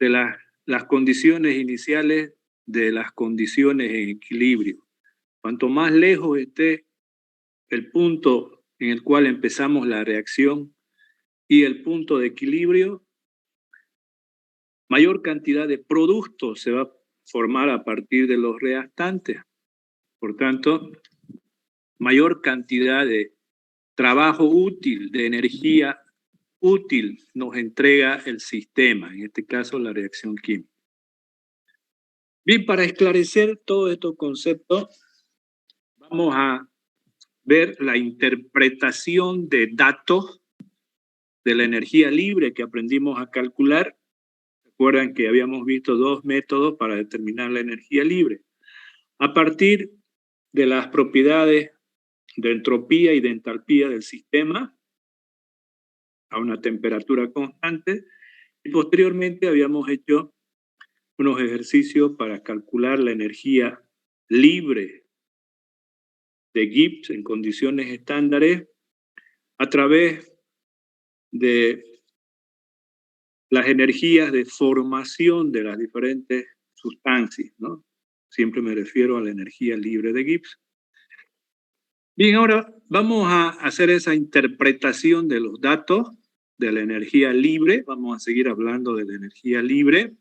de las condiciones iniciales de las condiciones en equilibrio. Cuanto más lejos esté el punto en el cual empezamos la reacción y el punto de equilibrio, mayor cantidad de productos se va a formar a partir de los reactantes. Por tanto, mayor cantidad de trabajo útil, de energía útil nos entrega el sistema, en este caso la reacción química. Bien, para esclarecer todos estos conceptos, vamos a ver la interpretación de datos de la energía libre que aprendimos a calcular. Recuerdan que habíamos visto dos métodos para determinar la energía libre. A partir de las propiedades de entropía y de entalpía del sistema a una temperatura constante, y posteriormente habíamos hecho unos ejercicios para calcular la energía libre de Gibbs en condiciones estándares a través de las energías de formación de las diferentes sustancias, ¿no? Siempre me refiero a la energía libre de Gibbs. Bien, ahora vamos a hacer esa interpretación de los datos de la energía libre. Vamos a seguir hablando de la energía libre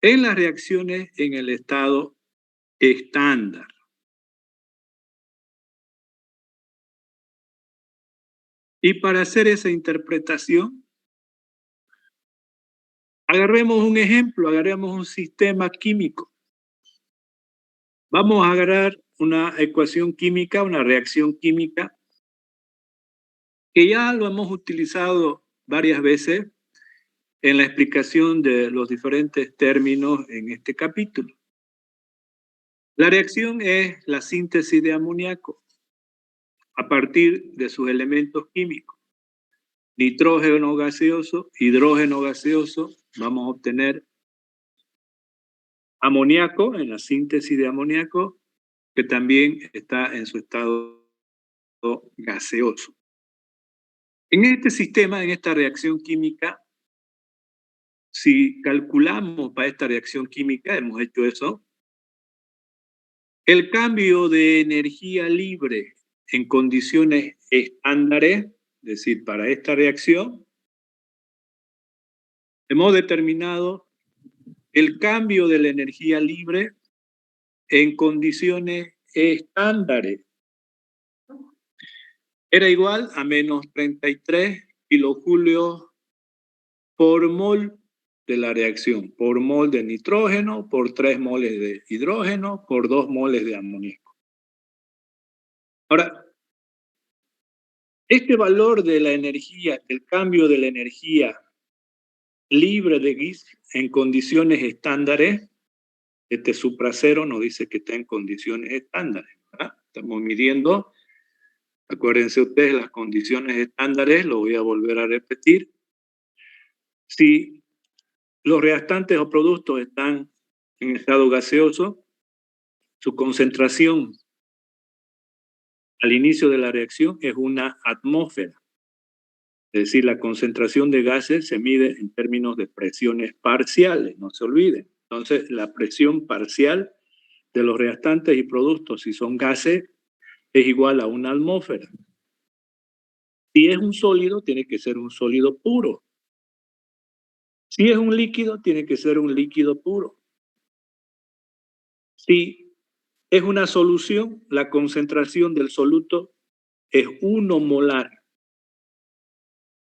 en las reacciones en el estado estándar. Y para hacer esa interpretación, agarremos un ejemplo, agarremos un sistema químico. Vamos a agarrar una ecuación química, una reacción química, que ya lo hemos utilizado varias veces en la explicación de los diferentes términos en este capítulo. La reacción es la síntesis de amoníaco a partir de sus elementos químicos. Nitrógeno gaseoso, hidrógeno gaseoso, vamos a obtener amoníaco en la síntesis de amoníaco, que también está en su estado gaseoso. En este sistema, en esta reacción química, si calculamos para esta reacción química, hemos hecho eso, el cambio de energía libre en condiciones estándares, es decir, para esta reacción, hemos determinado el cambio de la energía libre en condiciones estándares. Era igual a menos 33 kilojulios por mol de la reacción, por mol de nitrógeno, por 3 moles de hidrógeno, por 2 moles de amoníaco. Ahora, este valor de la energía, el cambio de la energía libre de Gibbs en condiciones estándares, este supracero nos dice que está en condiciones estándares, ¿verdad? Estamos midiendo, acuérdense ustedes, las condiciones estándares, lo voy a volver a repetir. Si los reactantes o productos están en estado gaseoso, su concentración al inicio de la reacción es una atmósfera. Es decir, la concentración de gases se mide en términos de presiones parciales, no se olviden. Entonces, la presión parcial de los reactantes y productos, si son gases, es igual a una atmósfera. Si es un sólido, tiene que ser un sólido puro. Si es un líquido, tiene que ser un líquido puro. Si es una solución, la concentración del soluto es 1 molar.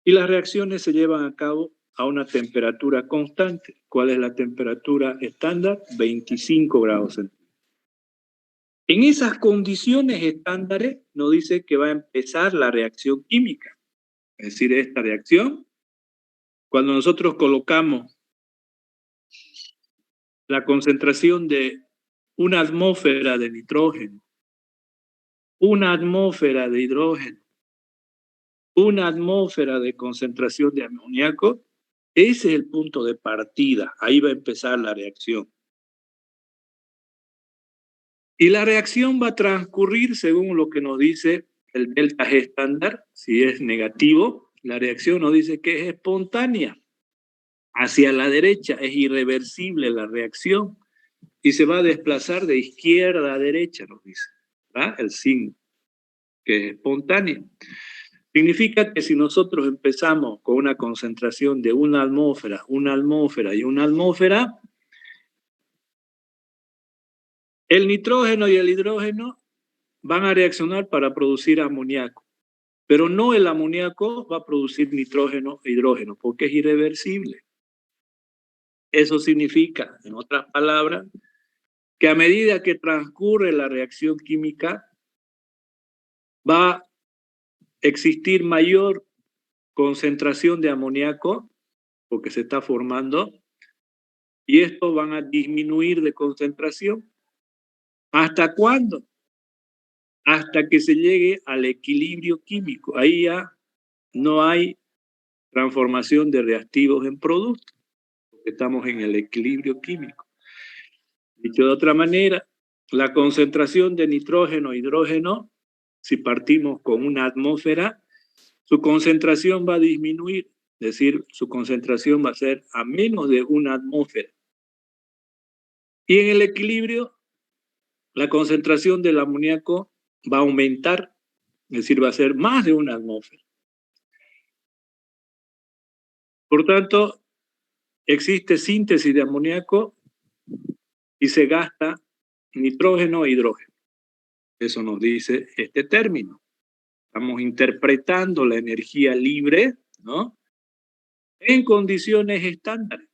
Y las reacciones se llevan a cabo a una temperatura constante. ¿Cuál es la temperatura estándar? 25 grados centígrados. En esas condiciones estándares nos dice que va a empezar la reacción química. Es decir, esta reacción, cuando nosotros colocamos la concentración de una atmósfera de nitrógeno, una atmósfera de hidrógeno, una atmósfera de concentración de amoníaco, ese es el punto de partida. Ahí va a empezar la reacción. Y la reacción va a transcurrir según lo que nos dice el delta G estándar. Si es negativo, la reacción nos dice que es espontánea. hacia la derecha, es irreversible la reacción y se va a desplazar de izquierda a derecha, nos dice, ¿verdad? El signo, que es espontáneo. Significa que si nosotros empezamos con una concentración de una atmósfera y una atmósfera, el nitrógeno y el hidrógeno van a reaccionar para producir amoníaco, pero no el amoníaco va a producir nitrógeno e hidrógeno, porque es irreversible. Eso significa, en otras palabras, que a medida que transcurre la reacción química, va a existir mayor concentración de amoníaco, porque se está formando, y estos van a disminuir de concentración. ¿Hasta cuándo? Hasta que se llegue al equilibrio químico. Ahí ya no hay transformación de reactivos en productos, porque estamos en el equilibrio químico. Dicho de otra manera, la concentración de nitrógeno e hidrógeno, si partimos con una atmósfera, su concentración va a disminuir, es decir, su concentración va a ser a menos de una atmósfera. Y en el equilibrio, la concentración del amoníaco va a aumentar, es decir, va a ser más de una atmósfera. Por tanto, existe síntesis de amoníaco y se gasta nitrógeno e hidrógeno. Eso nos dice este término. Estamos interpretando la energía libre, ¿no?, en condiciones estándares.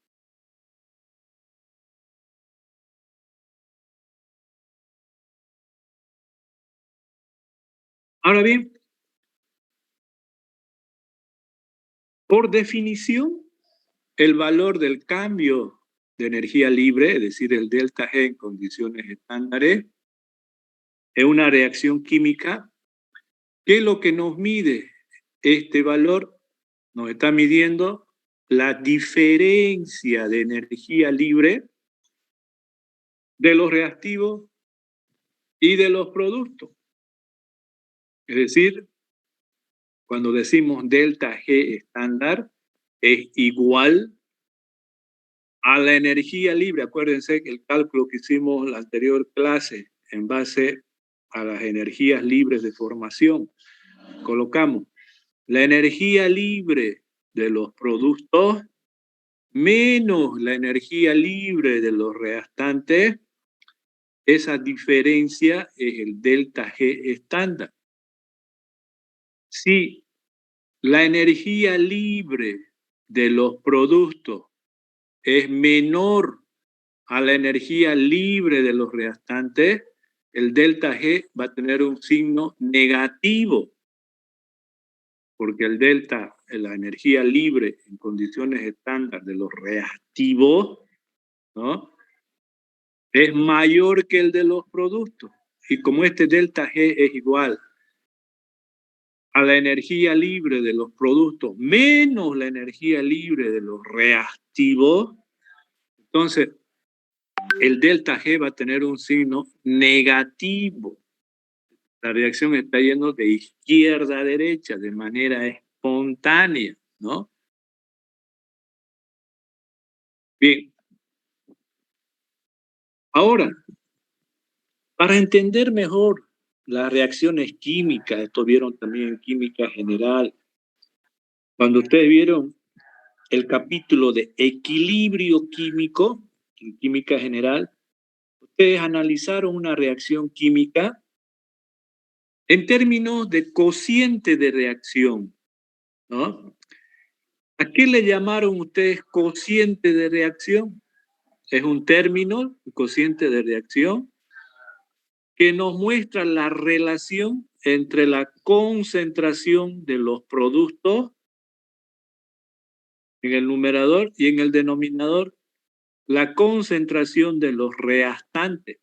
Ahora bien, por definición, el valor del cambio de energía libre, es decir, el delta G en condiciones estándares, es una reacción química que lo que nos mide este valor nos está midiendo la diferencia de energía libre de los reactivos y de los productos. Es decir, cuando decimos delta G estándar, es igual a la energía libre. Acuérdense que el cálculo que hicimos en la anterior clase en base a las energías libres de formación, colocamos la energía libre de los productos menos la energía libre de los reactantes. Esa diferencia es el delta G estándar. Si la energía libre de los productos es menor a la energía libre de los reactantes, el delta G va a tener un signo negativo, porque el delta, la energía libre en condiciones estándar de los reactivos, ¿no?, es mayor que el de los productos. Y como este delta G es igual a la energía libre de los productos menos la energía libre de los reactivos, entonces el delta G va a tener un signo negativo. La reacción está yendo de izquierda a derecha de manera espontánea, ¿no? Bien. Ahora, para entender mejor las reacciones químicas, esto vieron también en química general, cuando ustedes vieron el capítulo de equilibrio químico, en química general, ustedes analizaron una reacción química en términos de cociente de reacción, ¿no? ¿A qué le llamaron ustedes cociente de reacción? Es un término, cociente de reacción, que nos muestra la relación entre la concentración de los productos en el numerador y en el denominador, la concentración de los reactantes.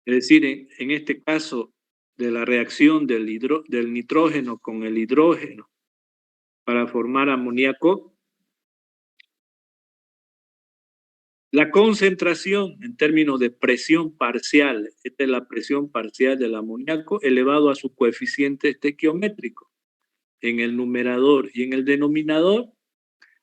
Es decir, en este caso de la reacción del nitrógeno con el hidrógeno para formar amoníaco, la concentración en términos de presión parcial, esta es la presión parcial del amoníaco elevado a su coeficiente estequiométrico en el numerador, y en el denominador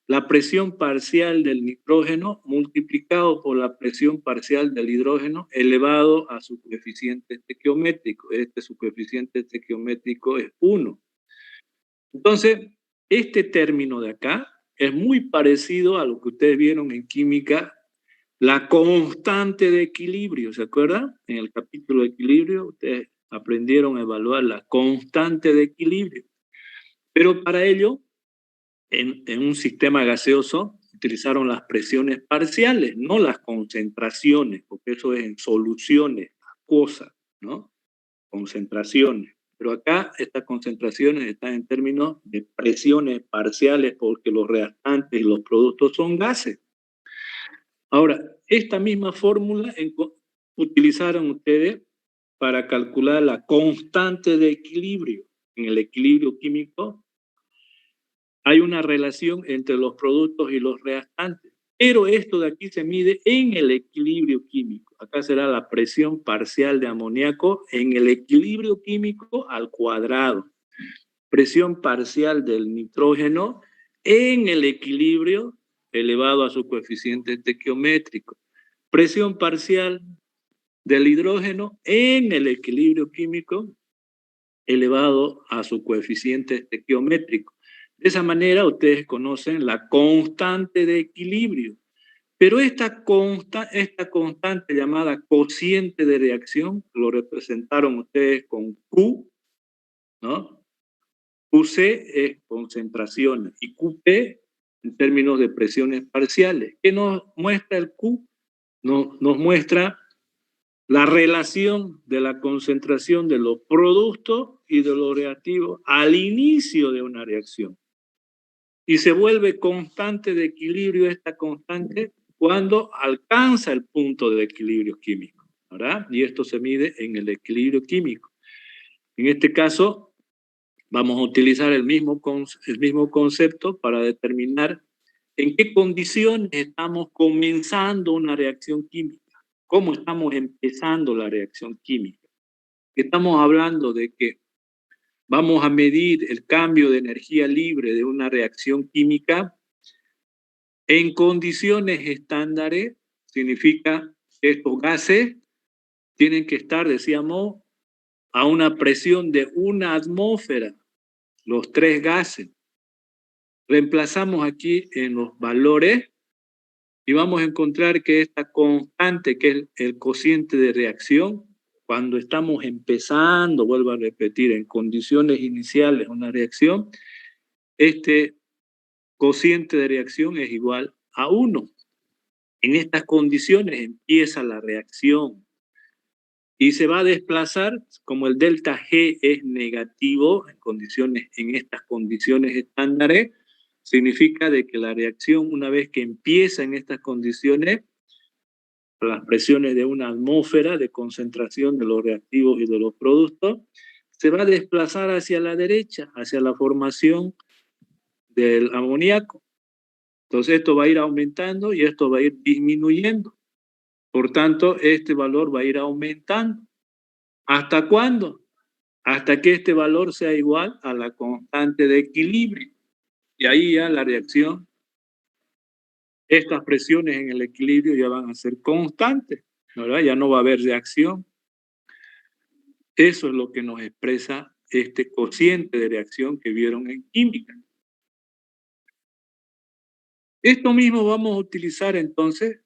la presión parcial del nitrógeno multiplicado por la presión parcial del hidrógeno elevado a su coeficiente estequiométrico. Su coeficiente estequiométrico es 1. Entonces, este término de acá es muy parecido a lo que ustedes vieron en química, la constante de equilibrio. ¿Se acuerdan? En el capítulo de equilibrio, ustedes aprendieron a evaluar la constante de equilibrio. Pero para ello, en un sistema gaseoso, utilizaron las presiones parciales, no las concentraciones, porque eso es en soluciones acuosas, ¿no? Concentraciones. Pero acá estas concentraciones están en términos de presiones parciales porque los reactantes y los productos son gases. Ahora, esta misma fórmula utilizaron ustedes para calcular la constante de equilibrio. En el equilibrio químico hay una relación entre los productos y los reactantes, pero esto de aquí se mide en el equilibrio químico. Acá será la presión parcial de amoníaco en el equilibrio químico al cuadrado. Presión parcial del nitrógeno en el equilibrio elevado a su coeficiente estequiométrico. Presión parcial del hidrógeno en el equilibrio químico elevado a su coeficiente estequiométrico. De esa manera ustedes conocen la constante de equilibrio. Pero esta constante llamada cociente de reacción lo representaron ustedes con Q, ¿no? QC es concentraciones y QP en términos de presiones parciales. ¿Qué nos muestra el Q? Nos muestra la relación de la concentración de los productos y de los reactivos al inicio de una reacción. Y se vuelve constante de equilibrio esta constante cuando alcanza el punto de equilibrio químico, ¿verdad? Y esto se mide en el equilibrio químico. En este caso, vamos a utilizar el mismo concepto para determinar en qué condiciones estamos comenzando una reacción química. ¿Cómo estamos empezando la reacción química? Estamos hablando de que vamos a medir el cambio de energía libre de una reacción química en condiciones estándares. Significa que estos gases tienen que estar, decíamos, a una presión de 1 atmósfera, los 3 gases. Reemplazamos aquí en los valores y vamos a encontrar que esta constante, que es el cociente de reacción, cuando estamos empezando, vuelvo a repetir, en condiciones iniciales una reacción, este cociente de reacción es igual a 1. En estas condiciones empieza la reacción y se va a desplazar, como el delta G es negativo en estas condiciones estándares, significa de que la reacción, una vez que empieza en estas condiciones, las presiones de una atmósfera de concentración de los reactivos y de los productos, se va a desplazar hacia la derecha, hacia la formación del amoníaco. Entonces esto va a ir aumentando y esto va a ir disminuyendo. Por tanto, este valor va a ir aumentando. ¿Hasta cuándo? Hasta que este valor sea igual a la constante de equilibrio. Y ahí ya la reacción, estas presiones en el equilibrio ya van a ser constantes, ¿verdad? Ya no va a haber reacción. Eso es lo que nos expresa este cociente de reacción que vieron en química. Esto mismo vamos a utilizar entonces,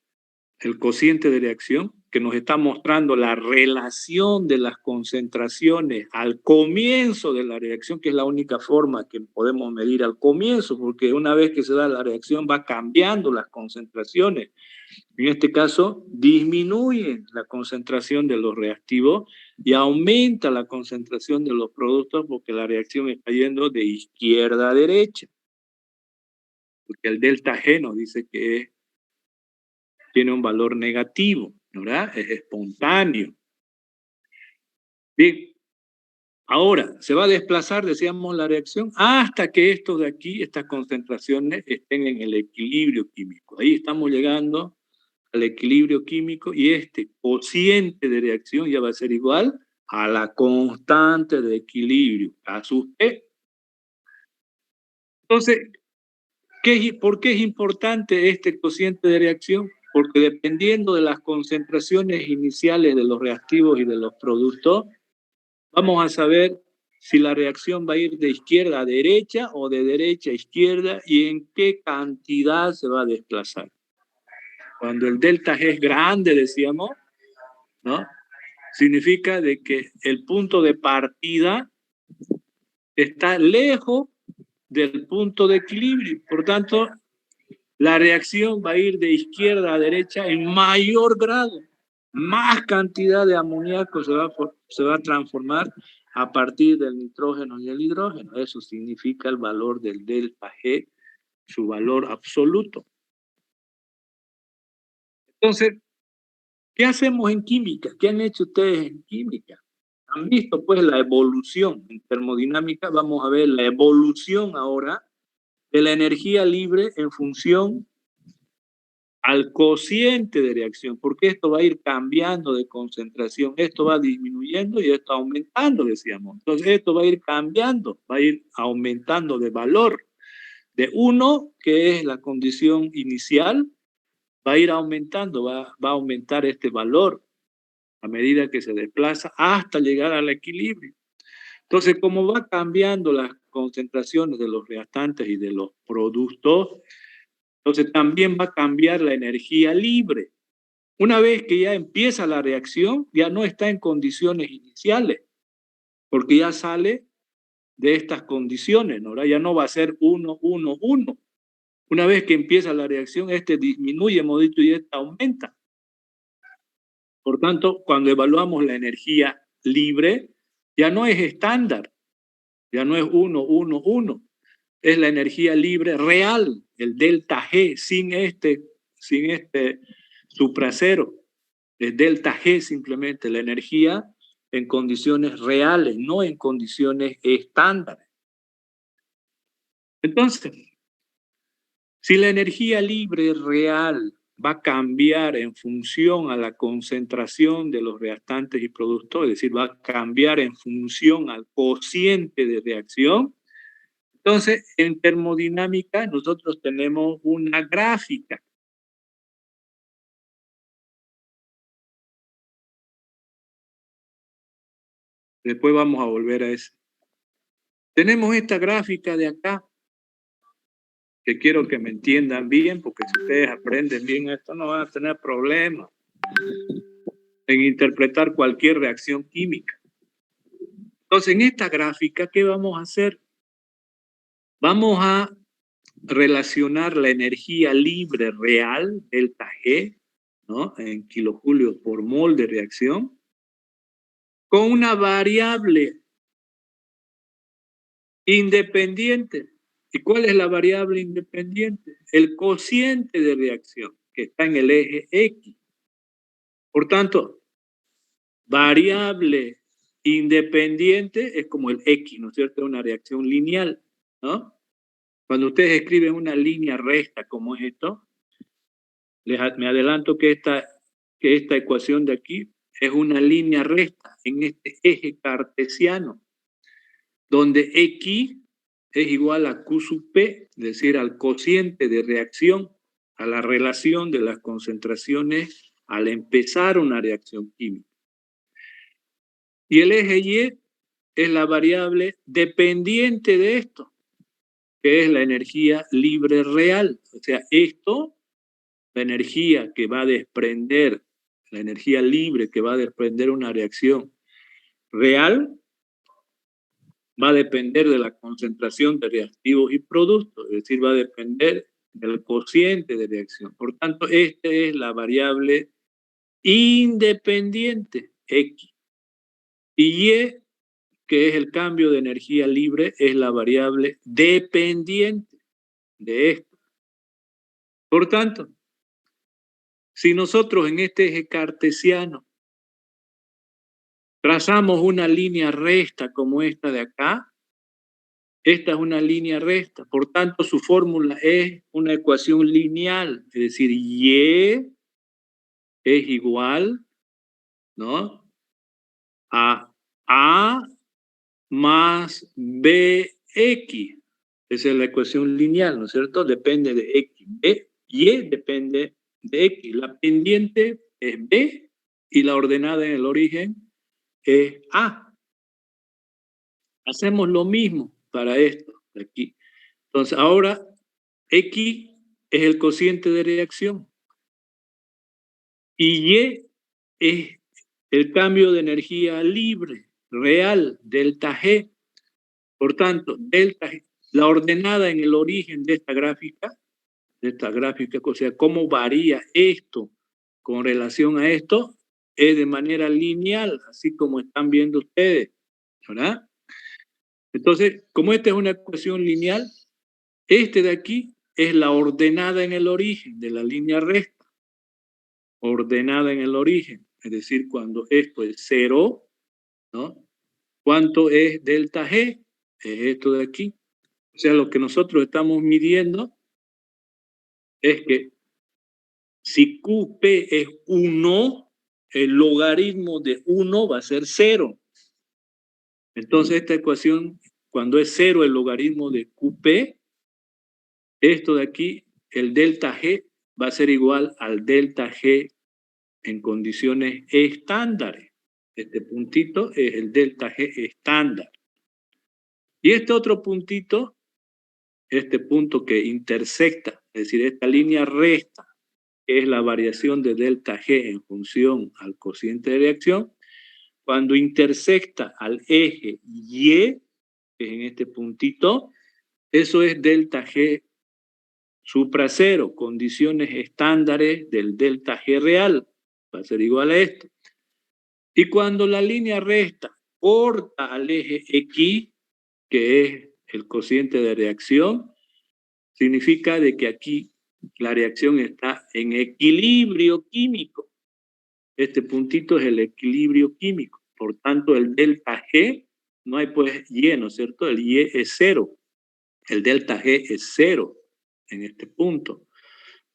el cociente de reacción, que nos está mostrando la relación de las concentraciones al comienzo de la reacción, que es la única forma que podemos medir al comienzo, porque una vez que se da la reacción va cambiando las concentraciones. En este caso, disminuye la concentración de los reactivos y aumenta la concentración de los productos porque la reacción está yendo de izquierda a derecha. Porque el delta G nos dice que tiene un valor negativo, ¿verdad? Es espontáneo. Bien, ahora se va a desplazar, decíamos, la reacción hasta que estos de aquí, estas concentraciones, estén en el equilibrio químico. Ahí estamos llegando al equilibrio químico y este cociente de reacción ya va a ser igual a la constante de equilibrio, a sub T. Entonces, ¿Por qué es importante este cociente de reacción? Porque dependiendo de las concentraciones iniciales de los reactivos y de los productos, vamos a saber si la reacción va a ir de izquierda a derecha o de derecha a izquierda y en qué cantidad se va a desplazar. Cuando el delta G es grande, decíamos, ¿no? Significa de que el punto de partida está lejos del punto de equilibrio. Por tanto, la reacción va a ir de izquierda a derecha en mayor grado. Más cantidad de amoníaco se va a transformar a partir del nitrógeno y el hidrógeno. Eso significa el valor del delta G, su valor absoluto. Entonces, ¿qué hacemos en química? ¿Qué han hecho ustedes en química? Han visto pues la evolución en termodinámica. Vamos a ver la evolución ahora de la energía libre en función al cociente de reacción, porque esto va a ir cambiando de concentración, esto va disminuyendo y esto aumentando, decíamos. Entonces esto va a ir cambiando, va a ir aumentando de valor. De 1, que es la condición inicial, va a ir aumentando, va a aumentar este valor a medida que se desplaza hasta llegar al equilibrio. Entonces, como va cambiando las concentraciones de los reactantes y de los productos, entonces también va a cambiar la energía libre. Una vez que ya empieza la reacción, ya no está en condiciones iniciales, porque ya sale de estas condiciones, ¿no? Ya no va a ser 1, 1, 1. Una vez que empieza la reacción, este disminuye, hemos dicho, y este aumenta. Por tanto, cuando evaluamos la energía libre, ya no es estándar, ya no es 1, 1, 1. Es la energía libre real, el delta G, sin este supracero. Es delta G simplemente, la energía en condiciones reales, no en condiciones estándares. Entonces, si la energía libre real va a cambiar en función a la concentración de los reactantes y productos, es decir, va a cambiar en función al cociente de reacción, entonces en termodinámica nosotros tenemos una gráfica. Después vamos a volver a eso. Tenemos esta gráfica de acá, que quiero que me entiendan bien, porque si ustedes aprenden bien esto no van a tener problemas en interpretar cualquier reacción química. Entonces, en esta gráfica, ¿qué vamos a hacer? Vamos a relacionar la energía libre real, delta G, ¿no? En kilojulios por mol de reacción, con una variable independiente. ¿Y cuál es la variable independiente? El cociente de reacción, que está en el eje X. Por tanto, variable independiente es como el X, ¿no es cierto? Una reacción lineal, ¿no? Cuando ustedes escriben una línea recta como es esto, me adelanto que esta ecuación de aquí es una línea recta en este eje cartesiano, donde X es igual a Q sub P, es decir, al cociente de reacción, a la relación de las concentraciones al empezar una reacción química. Y el eje Y es la variable dependiente de esto, que es la energía libre real. O sea, esto, la energía que va a desprender, la energía libre que va a desprender una reacción real, va a depender de la concentración de reactivos y productos, es decir, va a depender del cociente de reacción. Por tanto, esta es la variable independiente, X. Y Y, que es el cambio de energía libre, es la variable dependiente de esto. Por tanto, si nosotros en este eje cartesiano trazamos una línea recta como esta de acá, esta es una línea recta, por tanto su fórmula es una ecuación lineal, es decir, Y es igual, ¿no?, a A más BX. Esa es la ecuación lineal, ¿no es cierto? Depende de X. Y depende de X. La pendiente es B y la ordenada en el origen es A. Hacemos lo mismo para esto de aquí. Entonces, ahora X es el cociente de reacción y Y es el cambio de energía libre, real, delta G. Por tanto, delta G, la ordenada en el origen de esta gráfica, o sea, cómo varía esto con relación a esto, es de manera lineal, así como están viendo ustedes, ¿verdad? Entonces, como esta es una ecuación lineal, este de aquí es la ordenada en el origen de la línea recta, ordenada en el origen, es decir, cuando esto es 0, ¿no? ¿Cuánto es delta G? Es esto de aquí. O sea, lo que nosotros estamos midiendo es que si QP es 1, el logaritmo de 1 va a ser 0. Entonces esta ecuación, cuando es 0 el logaritmo de QP, esto de aquí, el delta G va a ser igual al delta G en condiciones estándares. Este puntito es el delta G estándar. Y este otro puntito, este punto que intersecta, es decir, esta línea recta, que es la variación de delta G en función al cociente de reacción, cuando intersecta al eje Y, que es en este puntito, eso es delta G supra cero, condiciones estándares del delta G real, va a ser igual a esto. Y cuando la línea recta corta al eje X, que es el cociente de reacción, significa de que aquí la reacción está en equilibrio químico. Este puntito es el equilibrio químico. Por tanto, el delta G, no hay pues Y, ¿no es cierto? El Y es 0. El delta G es 0 en este punto.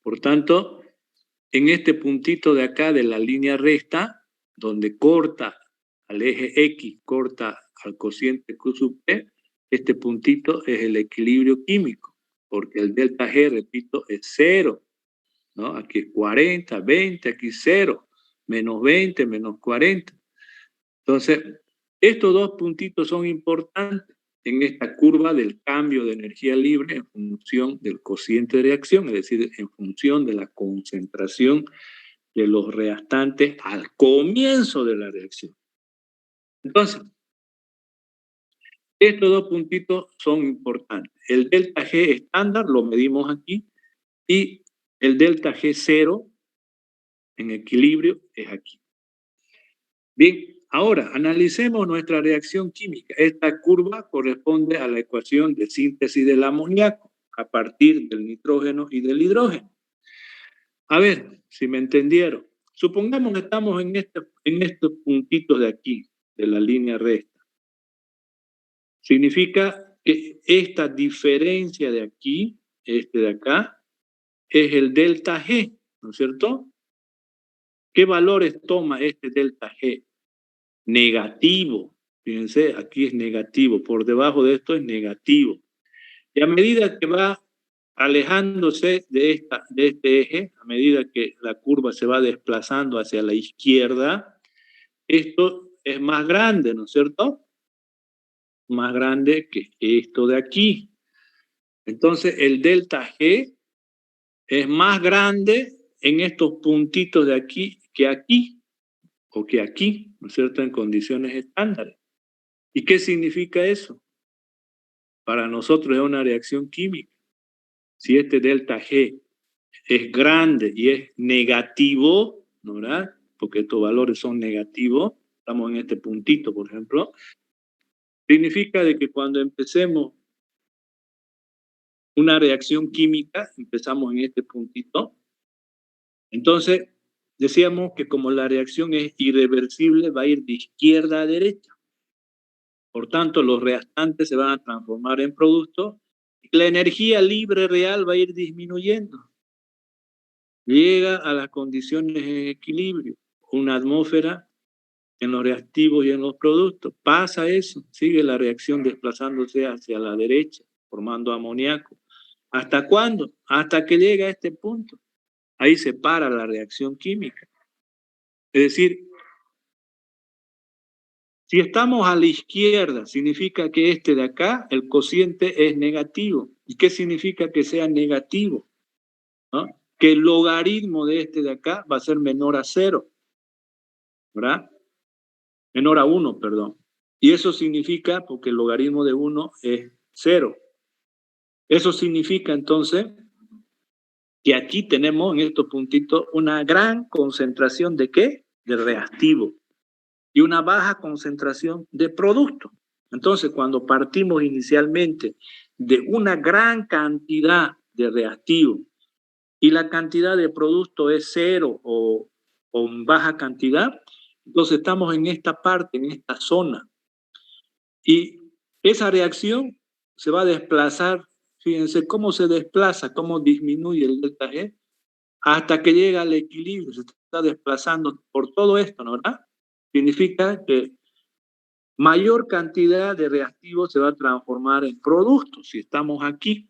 Por tanto, en este puntito de acá de la línea recta, donde corta al eje X, corta al cociente Q sub P, este puntito es el equilibrio químico, porque el delta G, repito, es 0, ¿no? Aquí es 40, 20, aquí 0, menos 20, menos 40. Entonces, estos dos puntitos son importantes en esta curva del cambio de energía libre en función del cociente de reacción, es decir, en función de la concentración de los reactantes al comienzo de la reacción. Entonces, estos dos puntitos son importantes. El delta G estándar lo medimos aquí y el delta G cero en equilibrio es aquí. Bien, ahora analicemos nuestra reacción química. Esta curva corresponde a la ecuación de síntesis del amoníaco a partir del nitrógeno y del hidrógeno. A ver si me entendieron. Supongamos que estamos en estos puntitos de aquí, de la línea recta. Significa que esta diferencia de aquí, este de acá, es el delta G, ¿no es cierto? ¿Qué valores toma este delta G? Negativo. Fíjense, aquí es negativo, por debajo de esto es negativo. Y a medida que va alejándose de este eje, a medida que la curva se va desplazando hacia la izquierda, esto es más grande, ¿no es cierto? Más grande que esto de aquí. Entonces el delta G es más grande en estos puntitos de aquí, o que aquí, ¿no es cierto?, en condiciones estándares. ¿Y qué significa eso? Para nosotros es una reacción química. Si este delta G es grande y es negativo, ¿no, verdad? Porque estos valores son negativos, estamos en este puntito, por ejemplo, significa de que cuando empecemos una reacción química, empezamos en este puntito, entonces decíamos que como la reacción es irreversible, va a ir de izquierda a derecha. Por tanto, los reactantes se van a transformar en productos y la energía libre real va a ir disminuyendo. Llega a las condiciones de equilibrio, una atmósfera en los reactivos y en los productos. Pasa eso, sigue la reacción desplazándose hacia la derecha, formando amoníaco. ¿Hasta cuándo? Hasta que llega a este punto. Ahí se para la reacción química. Es decir, si estamos a la izquierda, significa que este de acá, el cociente es negativo. ¿Y qué significa que sea negativo? ¿No? Que el logaritmo de este de acá va a ser menor a 0, ¿verdad? Menor a 1, perdón. Y eso significa, porque el logaritmo de 1 es 0. Eso significa entonces que aquí tenemos en estos puntitos una gran concentración de ¿qué? De reactivo y una baja concentración de producto. Entonces, cuando partimos inicialmente de una gran cantidad de reactivo y la cantidad de producto es 0 o baja cantidad, entonces estamos en esta parte, en esta zona. Y esa reacción se va a desplazar, fíjense cómo se desplaza, cómo disminuye el delta G, hasta que llega al equilibrio, se está desplazando por todo esto, ¿no? ¿Verdad? Significa que mayor cantidad de reactivos se va a transformar en productos si estamos aquí,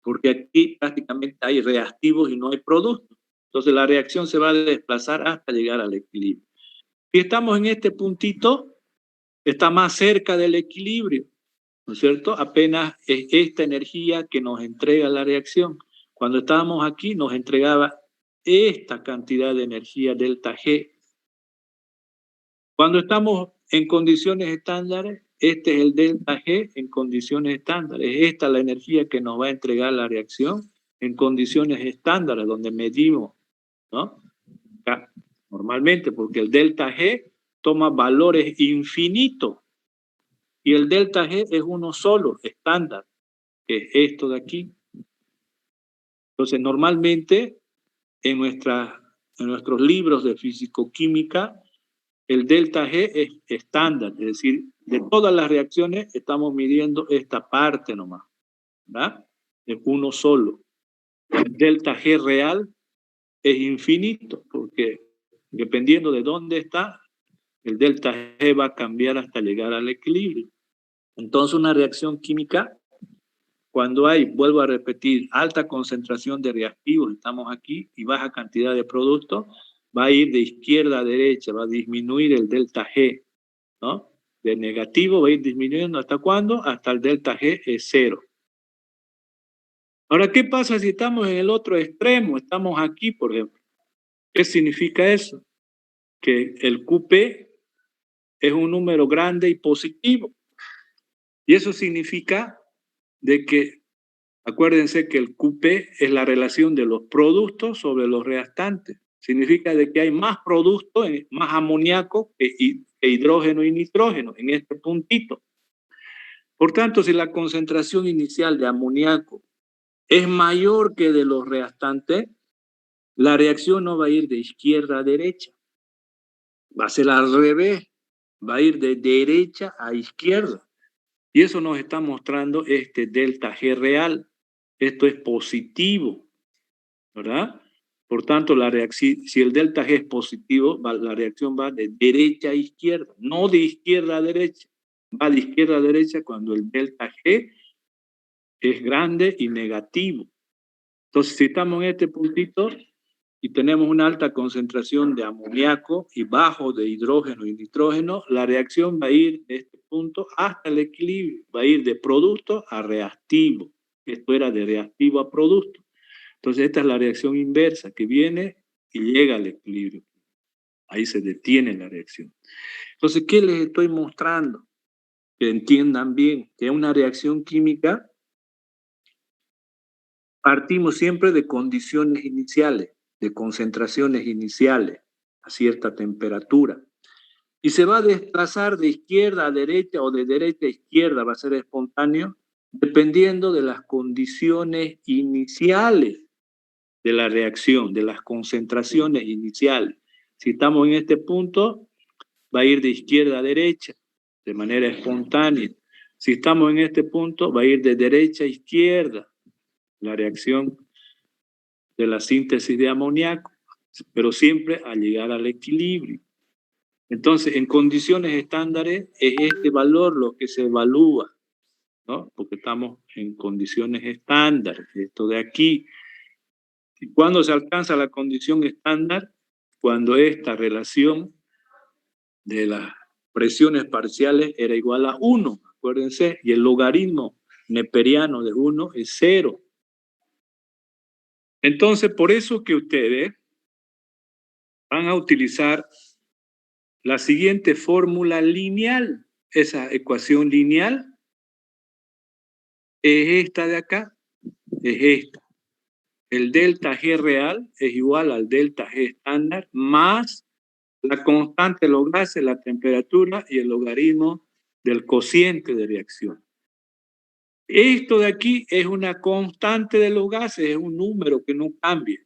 porque aquí prácticamente hay reactivos y no hay productos. Entonces la reacción se va a desplazar hasta llegar al equilibrio. Si estamos en este puntito, está más cerca del equilibrio, ¿no es cierto? Apenas es esta energía que nos entrega la reacción. Cuando estábamos aquí nos entregaba esta cantidad de energía delta G. Cuando estamos en condiciones estándares, este es el delta G en condiciones estándares. Esta es la energía que nos va a entregar la reacción en condiciones estándares, donde medimos, ¿no? Acá, normalmente, porque el delta G toma valores infinitos y el delta G es uno solo, estándar, que es esto de aquí. Entonces, normalmente, en nuestros libros de físico-química, el delta G es estándar, es decir, de todas las reacciones estamos midiendo esta parte nomás, ¿verdad? Es uno solo. El delta G real es infinito, porque dependiendo de dónde está, el delta G va a cambiar hasta llegar al equilibrio. Entonces, una reacción química, cuando hay, vuelvo a repetir, alta concentración de reactivos, estamos aquí, y baja cantidad de productos, va a ir de izquierda a derecha, va a disminuir el delta G, ¿no? De negativo va a ir disminuyendo, ¿hasta cuándo? Hasta el delta G es 0. Ahora, ¿qué pasa si estamos en el otro extremo? Estamos aquí, por ejemplo. ¿Qué significa eso? Que el QP es un número grande y positivo. Y eso significa de que, acuérdense que el QP es la relación de los productos sobre los reactantes. Significa de que hay más productos, más amoníaco que hidrógeno y nitrógeno en este puntito. Por tanto, si la concentración inicial de amoníaco es mayor que de los reactantes, la reacción no va a ir de izquierda a derecha, va a ser al revés, va a ir de derecha a izquierda. Y eso nos está mostrando este delta G real. Esto es positivo, ¿verdad? Por tanto, si el delta G es positivo, la reacción va de derecha a izquierda, no de izquierda a derecha. Va de izquierda a derecha cuando el delta G es grande y negativo. Entonces, si estamos en este puntito y tenemos una alta concentración de amoníaco y bajo de hidrógeno y nitrógeno, la reacción va a ir de este punto hasta el equilibrio, va a ir de producto a reactivo. Esto era de reactivo a producto. Entonces, esta es la reacción inversa que viene y llega al equilibrio. Ahí se detiene la reacción. Entonces, ¿qué les estoy mostrando? Que entiendan bien que una reacción química partimos siempre de condiciones iniciales, de concentraciones iniciales a cierta temperatura. Y se va a desplazar de izquierda a derecha o de derecha a izquierda, va a ser espontáneo, dependiendo de las condiciones iniciales de la reacción, de las concentraciones iniciales. Si estamos en este punto, va a ir de izquierda a derecha, de manera espontánea. Si estamos en este punto, va a ir de derecha a izquierda, la reacción de la síntesis de amoníaco, pero siempre al llegar al equilibrio. Entonces, en condiciones estándares es este valor lo que se evalúa. ¿no? Porque estamos en condiciones estándar. Esto de aquí. ¿Y cuándo se alcanza la condición estándar? Cuando esta relación de las presiones parciales era igual a 1, acuérdense, y el logaritmo neperiano de 1 es 0. Entonces, por eso que ustedes van a utilizar la siguiente fórmula lineal. Esa ecuación lineal es esta de acá, es esta. El delta G real es igual al delta G estándar más la constante de los gases, la temperatura y el logaritmo del cociente de reacción. Esto de aquí es una constante de los gases, es un número que no cambia.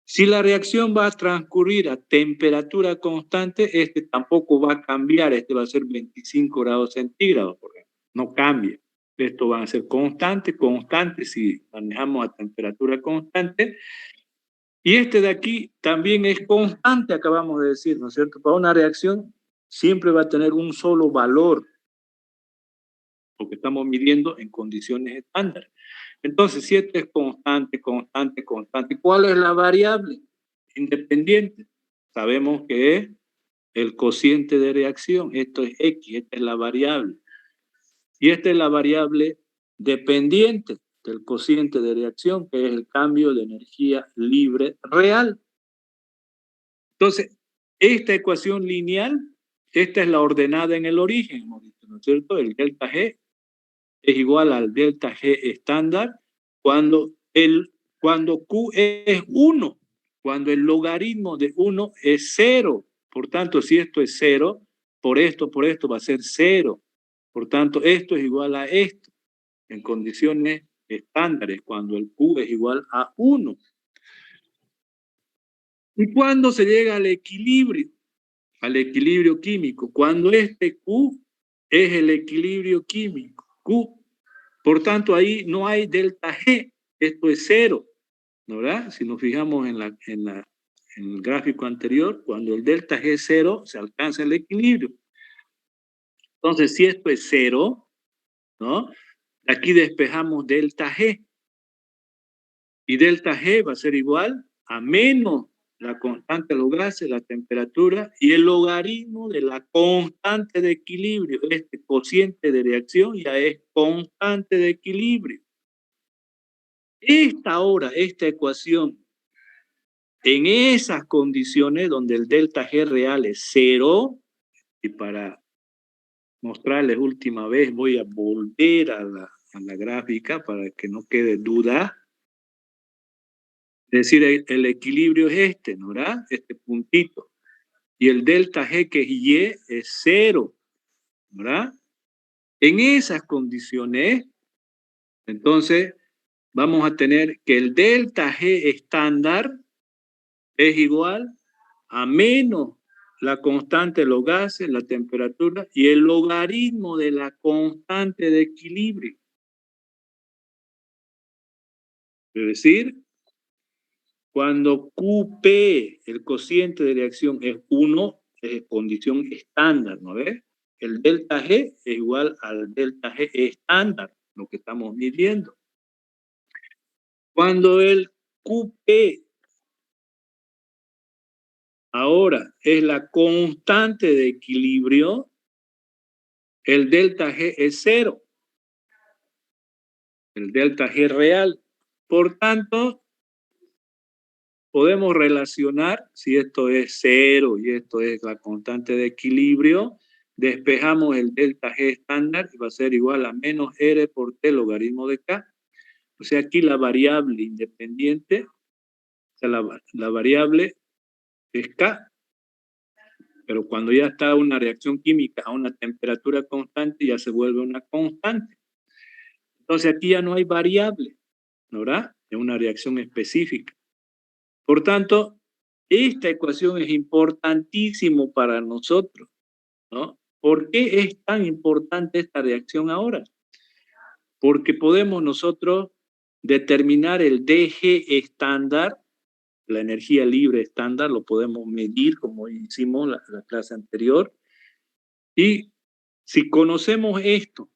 Si la reacción va a transcurrir a temperatura constante, este tampoco va a cambiar, este va a ser 25 grados centígrados, por ejemplo. No cambia. Esto va a ser constante si manejamos a temperatura constante. Y este de aquí también es constante, acabamos de decir, ¿no es cierto? Para una reacción siempre va a tener un solo valor, porque estamos midiendo en condiciones estándar. Entonces, si esto es constante, ¿cuál es la variable independiente? Sabemos que es el cociente de reacción, esto es X, esta es la variable. Y esta es la variable dependiente del cociente de reacción, que es el cambio de energía libre real. Entonces, esta ecuación lineal, esta es la ordenada en el origen, ¿no es cierto? El delta G es igual al delta G estándar cuando Q es 1, cuando el logaritmo de 1 es 0. Por tanto, si esto es 0, por esto va a ser 0. Por tanto, esto es igual a esto, en condiciones estándares, cuando el Q es igual a 1. ¿Y cuándo se llega al equilibrio? Al equilibrio químico, cuando este Q es el equilibrio químico, Q. Por tanto, ahí no hay delta G, esto es 0, ¿no verdad? Si nos fijamos en el gráfico anterior, cuando el delta G es 0, se alcanza el equilibrio. Entonces, si esto es 0, ¿no? Aquí despejamos delta G. Y delta G va a ser igual a menos la constante de los gases, la temperatura y el logaritmo de la constante de equilibrio. Este cociente de reacción ya es constante de equilibrio. Esta ecuación, en esas condiciones donde el delta G real es 0, y para mostrarles última vez voy a volver a la gráfica para que no quede duda. Es decir, el equilibrio es este, ¿no verdad? Este puntito. Y el delta G, que es Y, es 0, ¿verdad? En esas condiciones, entonces, vamos a tener que el delta G estándar es igual a menos la constante de los gases, la temperatura y el logaritmo de la constante de equilibrio. Es decir, cuando QP, el cociente de reacción, es 1, es condición estándar, ¿no ves? El delta G es igual al delta G estándar, lo que estamos midiendo. Cuando el QP ahora es la constante de equilibrio, el delta G es 0. El delta G real. Por tanto, podemos relacionar, si esto es 0 y esto es la constante de equilibrio, despejamos el delta G estándar y va a ser igual a menos R por T logaritmo de K. O sea, aquí la variable independiente, o sea, la variable es K, pero cuando ya está una reacción química a una temperatura constante, ya se vuelve una constante. Entonces aquí ya no hay variable, ¿no verdad? Es una reacción específica. Por tanto, esta ecuación es importantísimo para nosotros, ¿no? ¿Por qué es tan importante esta reacción ahora? Porque podemos nosotros determinar el DG estándar, la energía libre estándar, lo podemos medir como hicimos la clase anterior. Y si conocemos esto,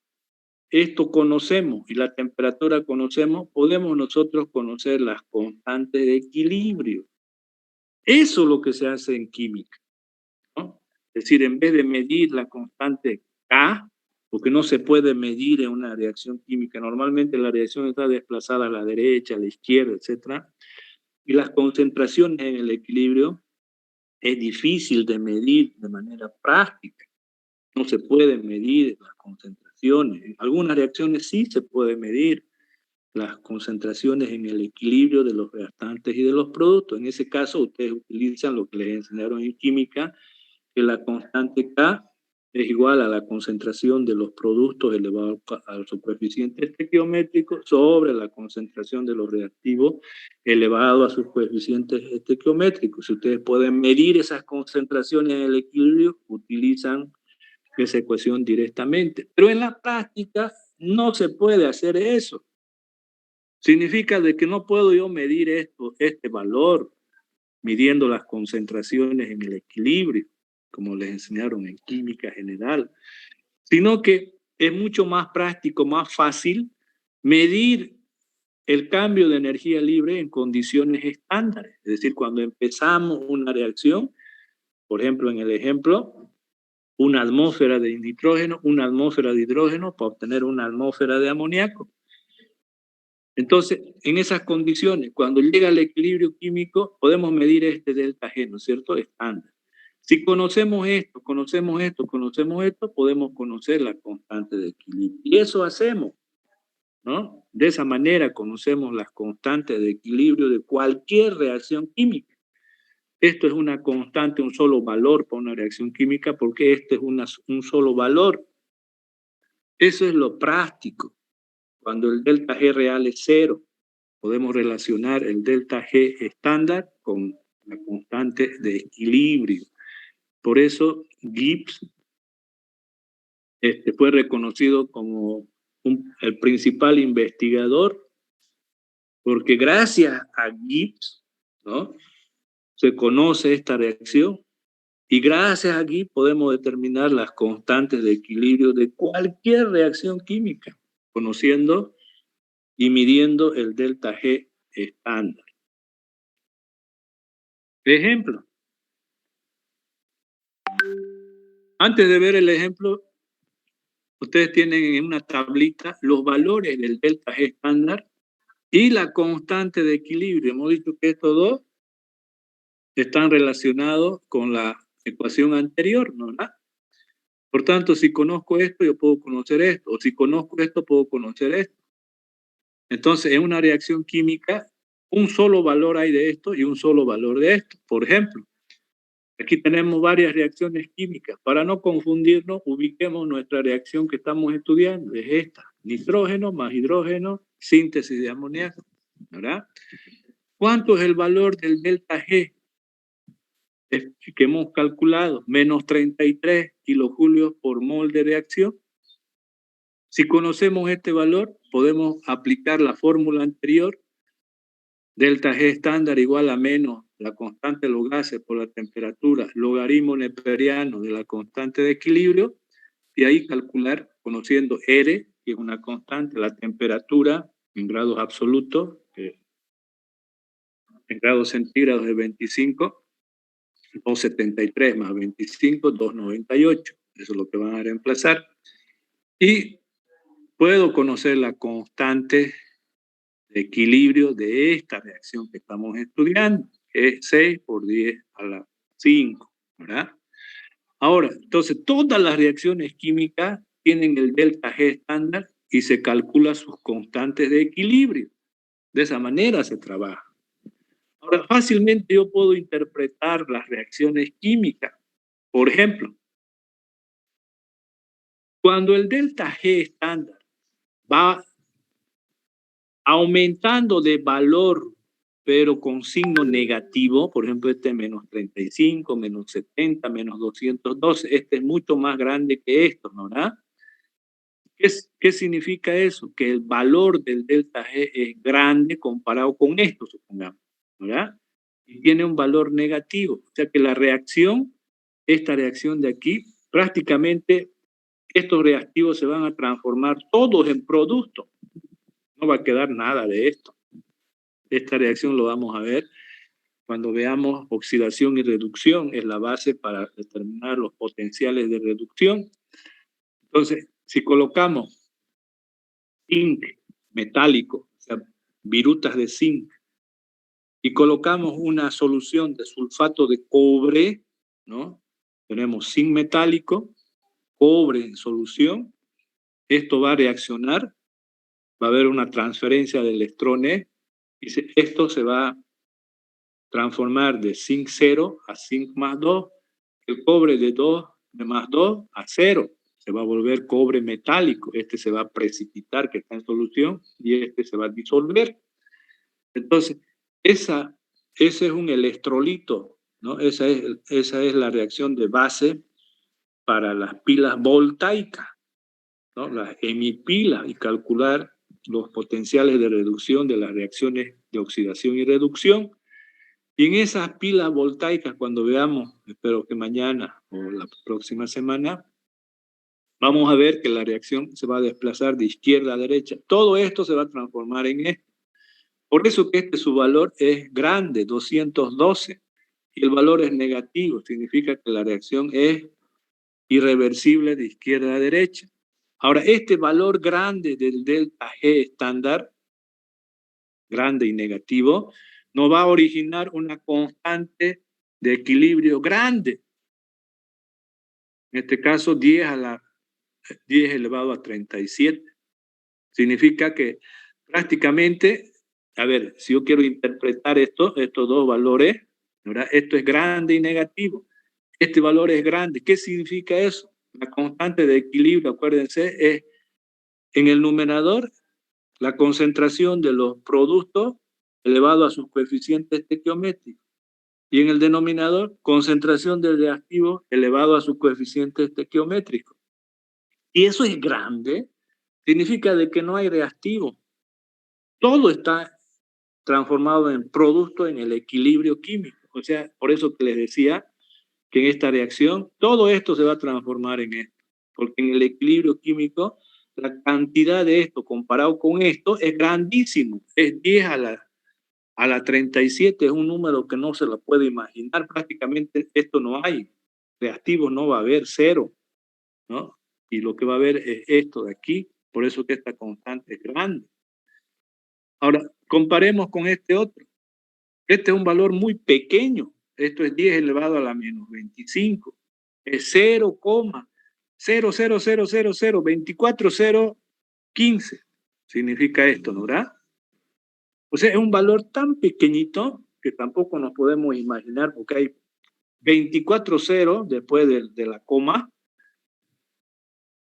esto conocemos y la temperatura conocemos, podemos nosotros conocer las constantes de equilibrio. Eso es lo que se hace en química, ¿no? Es decir, en vez de medir la constante K, porque no se puede medir en una reacción química, normalmente la reacción está desplazada a la derecha, a la izquierda, etc. Y las concentraciones en el equilibrio es difícil de medir de manera práctica. No se pueden medir las concentraciones. En algunas reacciones sí se puede medir las concentraciones en el equilibrio de los reactantes y de los productos. En ese caso, ustedes utilizan lo que les enseñaron en química, que la constante K es igual a la concentración de los productos elevado a su coeficiente estequiométrico sobre la concentración de los reactivos elevado a sus coeficientes estequiométricos. Si ustedes pueden medir esas concentraciones en el equilibrio, utilizan esa ecuación directamente. Pero en la práctica no se puede hacer eso. Significa de que no puedo yo medir este valor midiendo las concentraciones en el equilibrio, como les enseñaron en química general, sino que es mucho más práctico, más fácil medir el cambio de energía libre en condiciones estándares. Es decir, cuando empezamos una reacción, por ejemplo, en el ejemplo, una atmósfera de nitrógeno, una atmósfera de hidrógeno para obtener una atmósfera de amoníaco. Entonces, en esas condiciones, cuando llega al equilibrio químico, podemos medir este delta G, ¿no es cierto? Estándar. Si conocemos esto, podemos conocer la constante de equilibrio. Y eso hacemos, ¿no? De esa manera conocemos las constantes de equilibrio de cualquier reacción química. Esto es una constante, un solo valor para una reacción química, porque este es un solo valor. Eso es lo práctico. Cuando el delta G real es 0, podemos relacionar el delta G estándar con la constante de equilibrio. Por eso Gibbs fue reconocido como el principal investigador, porque gracias a Gibbs, ¿no?, se conoce esta reacción y gracias a Gibbs podemos determinar las constantes de equilibrio de cualquier reacción química, conociendo y midiendo el delta G estándar. Ejemplo. Antes de ver el ejemplo, ustedes tienen en una tablita los valores del delta G estándar y la constante de equilibrio. Hemos dicho que estos dos están relacionados con la ecuación anterior, ¿no? ¿verdad? Por tanto, si conozco esto, yo puedo conocer esto, o si conozco esto, puedo conocer esto. Entonces, en una reacción química, un solo valor hay de esto y un solo valor de esto. Por ejemplo, aquí tenemos varias reacciones químicas. Para no confundirnos, ubiquemos nuestra reacción que estamos estudiando. Es esta: nitrógeno más hidrógeno, síntesis de amoníaco, ¿verdad? ¿Cuánto es el valor del delta G que hemos calculado? Menos 33 kilojulios por mol de reacción. Si conocemos este valor, podemos aplicar la fórmula anterior. Delta G estándar igual a menos la constante de los gases por la temperatura, logaritmo neperiano de la constante de equilibrio, y ahí calcular, conociendo R, que es una constante, la temperatura en grados absolutos, en grados centígrados de 25, 273 más 25, 298. Eso es lo que van a reemplazar. Y puedo conocer la constante de equilibrio de esta reacción que estamos estudiando, que es 6 por 10 a la 5, ¿verdad? Ahora, entonces, todas las reacciones químicas tienen el delta G estándar y se calcula sus constantes de equilibrio. De esa manera se trabaja. Ahora, fácilmente yo puedo interpretar las reacciones químicas. Por ejemplo, cuando el delta G estándar va aumentando de valor, pero con signo negativo, por ejemplo, este menos 35, menos 70, menos 212, este es mucho más grande que esto, ¿no? ¿verdad? ¿Qué significa eso? Que el valor del delta G es grande comparado con esto, supongamos, ¿verdad? Y tiene un valor negativo. O sea que la reacción, esta reacción de aquí, prácticamente estos reactivos se van a transformar todos en productos. No va a quedar nada de esto. Esta reacción lo vamos a ver cuando veamos oxidación y reducción, es la base para determinar los potenciales de reducción. Entonces, si colocamos zinc metálico, o sea, virutas de zinc, y colocamos una solución de sulfato de cobre, ¿no? Tenemos zinc metálico, cobre en solución, esto va a reaccionar, va a haber una transferencia de electrones, y esto se va a transformar de zinc 0 a zinc más 2, el cobre de 2 de más 2 a 0, se va a volver cobre metálico, este se va a precipitar que está en solución y este se va a disolver. Entonces, ese es un electrolito, ¿no? Esa es la reacción de base para las pilas voltaicas, ¿no? Las hemipilas, y calcular los potenciales de reducción de las reacciones de oxidación y reducción. Y en esas pilas voltaicas, cuando veamos, espero que mañana o la próxima semana, vamos a ver que la reacción se va a desplazar de izquierda a derecha. Todo esto se va a transformar en esto. Por eso que su valor es grande, 212, y el valor es negativo, significa que la reacción es irreversible de izquierda a derecha. Ahora, este valor grande del delta G estándar, grande y negativo, nos va a originar una constante de equilibrio grande. En este caso, 10 elevado a 37. Significa que prácticamente, a ver, si yo quiero interpretar estos dos valores, ¿verdad? Esto es grande y negativo. Este valor es grande. ¿Qué significa eso? La constante de equilibrio, acuérdense, es en el numerador la concentración de los productos elevado a sus coeficientes estequiométricos. Y en el denominador, concentración del reactivo elevado a su coeficiente estequiométrico. Y eso es grande, significa de que no hay reactivo. Todo está transformado en producto en el equilibrio químico. O sea, por eso que les decía que en esta reacción todo esto se va a transformar en esto. Porque en el equilibrio químico la cantidad de esto comparado con esto es grandísimo. Es 10 a la 37, es un número que no se lo puede imaginar. Prácticamente esto no hay. Reactivos no va a haber, cero, ¿no? Y lo que va a haber es esto de aquí. Por eso que esta constante es grande. Ahora, comparemos con este otro. Este es un valor muy pequeño. Esto es 10 elevado a la menos 25. Es 0,00000024015. Significa esto, ¿no? ¿Verdad? O sea, es un valor tan pequeñito que tampoco nos podemos imaginar, porque hay 24 ceros después de la coma.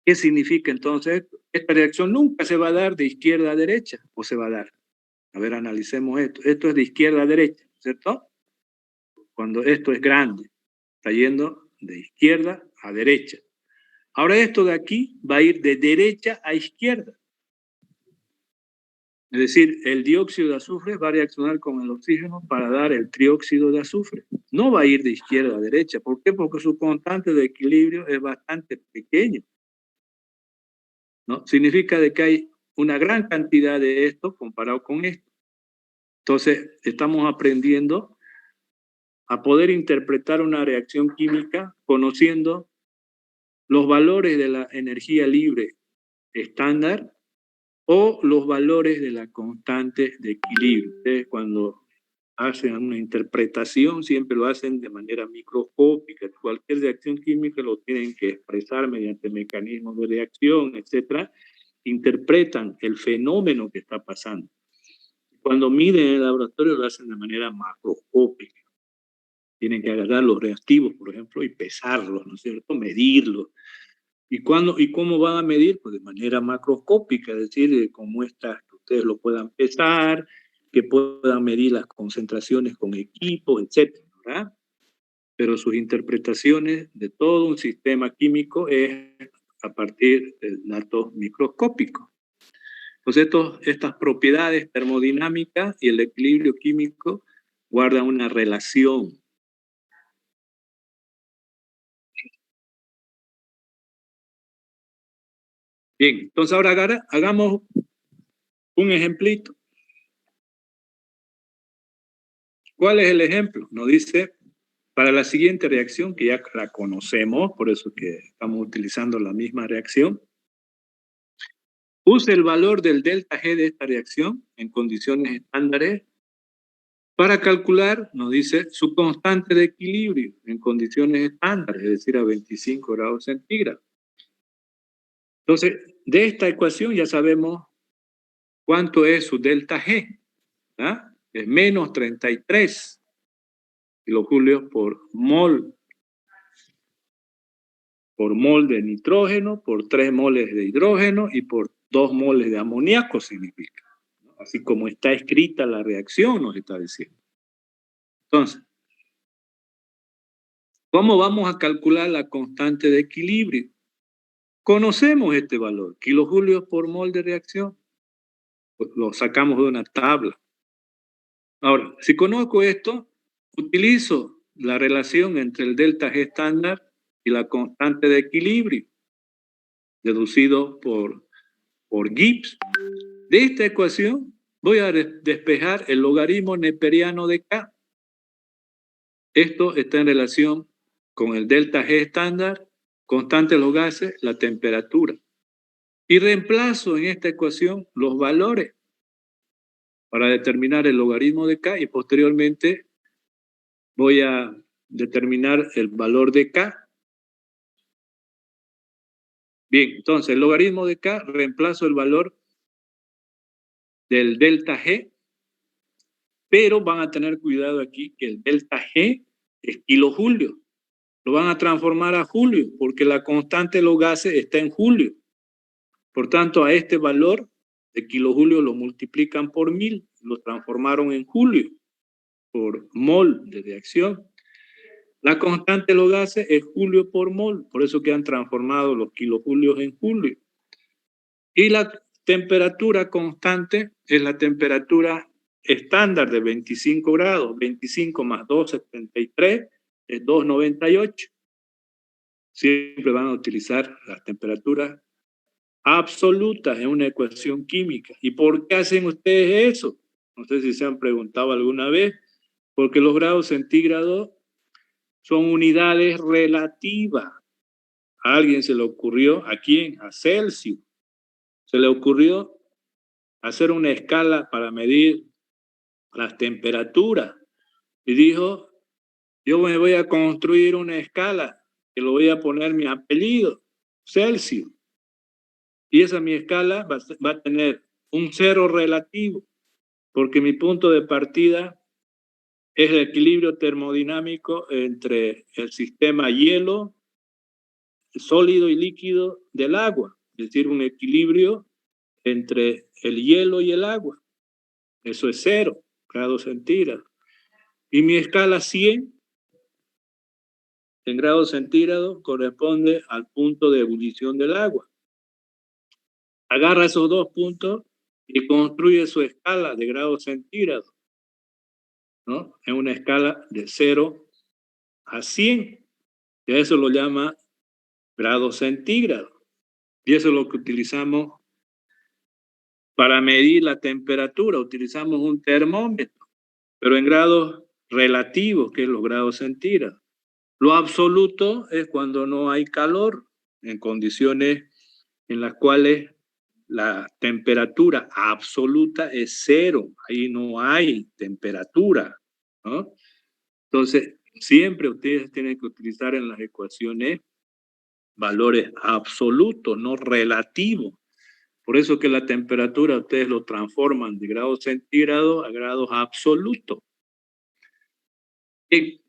¿Qué significa entonces? Esta reacción nunca se va a dar de izquierda a derecha, o se va a dar. A ver, analicemos esto. Esto es de izquierda a derecha, ¿cierto? Cuando esto es grande, está yendo de izquierda a derecha. Ahora esto de aquí va a ir de derecha a izquierda. Es decir, el dióxido de azufre va a reaccionar con el oxígeno para dar el trióxido de azufre. No va a ir de izquierda a derecha. ¿Por qué? Porque su constante de equilibrio es bastante pequeño, ¿no? Significa de que hay una gran cantidad de esto comparado con esto. Entonces, estamos aprendiendo a poder interpretar una reacción química conociendo los valores de la energía libre estándar o los valores de la constante de equilibrio. Ustedes cuando hacen una interpretación siempre lo hacen de manera microscópica. Cualquier reacción química lo tienen que expresar mediante mecanismos de reacción, etcétera. Interpretan el fenómeno que está pasando. Cuando miden en el laboratorio lo hacen de manera macroscópica. Tienen que agarrar los reactivos, por ejemplo, y pesarlos, ¿no es cierto? Medirlos. ¿Y cómo van a medir? Pues de manera macroscópica, es decir, con muestras que ustedes lo puedan pesar, que puedan medir las concentraciones con equipos, etcétera, ¿verdad? Pero sus interpretaciones de todo un sistema químico es a partir de datos microscópicos. Entonces, estas propiedades termodinámicas y el equilibrio químico guardan una relación. Bien, entonces ahora hagamos un ejemplito. ¿Cuál es el ejemplo? Nos dice, para la siguiente reacción, que ya la conocemos, por eso que estamos utilizando la misma reacción, use el valor del delta G de esta reacción en condiciones estándares para calcular, nos dice, su constante de equilibrio en condiciones estándares, es decir, a 25 grados centígrados. Entonces, de esta ecuación ya sabemos cuánto es su delta G, ¿ah? Es menos 33 kilojulios por mol de nitrógeno, por 3 moles de hidrógeno y por 2 moles de amoníaco significa. Así como está escrita la reacción, nos está diciendo. Entonces, ¿cómo vamos a calcular la constante de equilibrio? Conocemos este valor, kilojulios por mol de reacción. Lo sacamos de una tabla. Ahora, si conozco esto, utilizo la relación entre el delta G estándar y la constante de equilibrio, deducido por Gibbs. De esta ecuación voy a despejar el logaritmo neperiano de K. Esto está en relación con el delta G estándar, constante de los gases, la temperatura. Y reemplazo en esta ecuación los valores para determinar el logaritmo de K y posteriormente voy a determinar el valor de K. Bien, entonces el logaritmo de K, reemplazo el valor del delta G, pero van a tener cuidado aquí que el delta G es kilojulio. Lo van a transformar a julio porque la constante de los gases está en julio. Por tanto, a este valor de kilojulio lo multiplican por 1000, lo transformaron en julio por mol de reacción. La constante de los gases es julio por mol, por eso que han transformado los kilojulios en julio. Y la temperatura constante es la temperatura estándar de 25 grados. 25 más 2,73 es 2,98. Siempre van a utilizar las temperaturas absolutas en una ecuación química. ¿Y por qué hacen ustedes eso? No sé si se han preguntado alguna vez. Porque los grados centígrados son unidades relativas. A alguien se le ocurrió, ¿a quién? A Celsius. Se le ocurrió hacer una escala para medir las temperaturas. Y dijo, yo me voy a construir una escala que lo voy a poner mi apellido, Celsius. Y esa mi escala va a tener un cero relativo, porque mi punto de partida es el equilibrio termodinámico entre el sistema hielo, sólido y líquido del agua, es decir, un equilibrio entre el hielo y el agua. Eso es 0 grados centígrados. Y mi escala 100 en grados centígrados corresponde al punto de ebullición del agua. Agarra esos dos puntos y construye su escala de grados centígrados, ¿no? En una escala de 0 a 100. Y eso lo llama grados centígrados. Y eso es lo que utilizamos para medir la temperatura. Utilizamos un termómetro, pero en grados relativos, que es los grados centígrados. Lo absoluto es cuando no hay calor, en condiciones en las cuales la temperatura absoluta es 0. Ahí no hay temperatura, ¿no? Entonces, siempre ustedes tienen que utilizar en las ecuaciones valores absolutos, no relativos. Por eso que la temperatura ustedes lo transforman de grados centígrados a grados absolutos. Bien.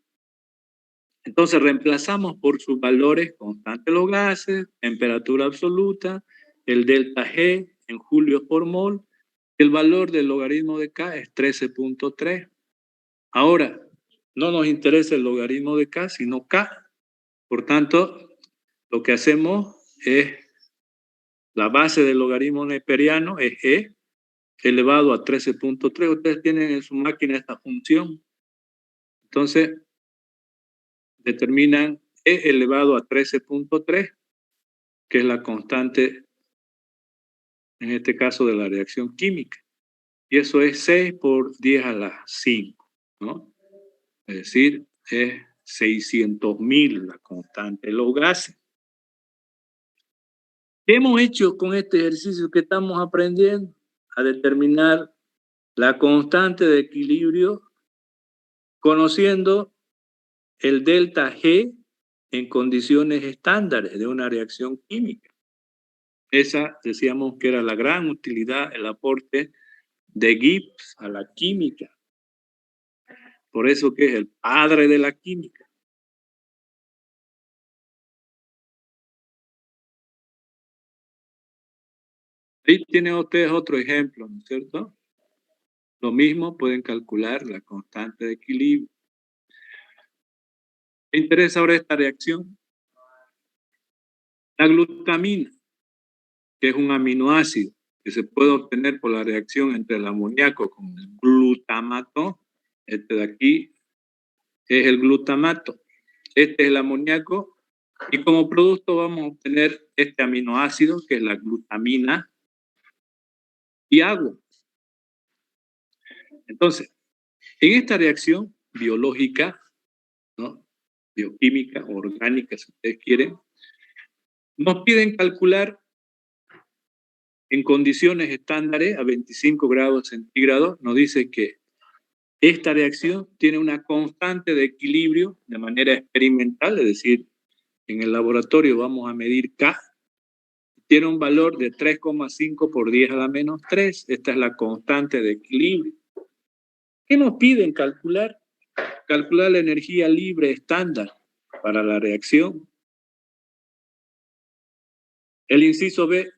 Entonces reemplazamos por sus valores constantes los gases, temperatura absoluta, el delta G en julios por mol. El valor del logaritmo de K es 13.3. Ahora, no nos interesa el logaritmo de K, sino K. Por tanto, lo que hacemos es, la base del logaritmo neperiano es E elevado a 13.3. Ustedes tienen en su máquina esta función. Entonces, determinan E elevado a 13.3, que es la constante en este caso de la reacción química. Y eso es 6 por 10 a la 5, ¿no? Es decir, es 600.000 la constante de los gases. ¿Qué hemos hecho con este ejercicio que estamos aprendiendo? A determinar la constante de equilibrio conociendo el delta G en condiciones estándares de una reacción química. Esa decíamos que era la gran utilidad, el aporte de Gibbs a la química. Por eso que es el padre de la química. Ahí tienen ustedes otro ejemplo, ¿no es cierto? Lo mismo pueden calcular la constante de equilibrio. ¿Me interesa ahora esta reacción? La glutamina, que es un aminoácido que se puede obtener por la reacción entre el amoníaco con el glutamato. Este de aquí es el glutamato. Este es el amoníaco. Y como producto vamos a obtener este aminoácido, que es la glutamina, y agua. Entonces, en esta reacción biológica, ¿no? Bioquímica, orgánica, si ustedes quieren, nos piden calcular en condiciones estándares a 25 grados centígrados, nos dice que esta reacción tiene una constante de equilibrio de manera experimental, es decir, en el laboratorio vamos a medir K, tiene un valor de 3,5 por 10 a la menos 3, esta es la constante de equilibrio. ¿Qué nos piden calcular? Calcular la energía libre estándar para la reacción. El inciso B,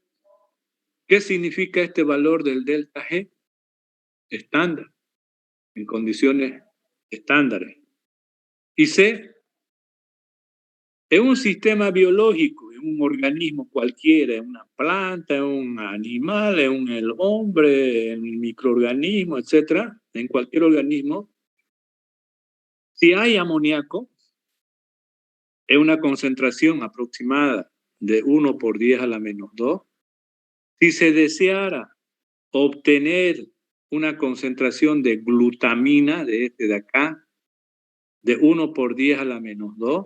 ¿qué significa este valor del delta G? Estándar, en condiciones estándares. Y C, en un sistema biológico, en un organismo cualquiera, en una planta, en un animal, en el hombre, en un microorganismo, etc., en cualquier organismo, si hay amoníaco, en una concentración aproximada de 1 por 10 a la menos 2, si se deseara obtener una concentración de glutamina, de este de acá, de 1 por 10 a la menos 2,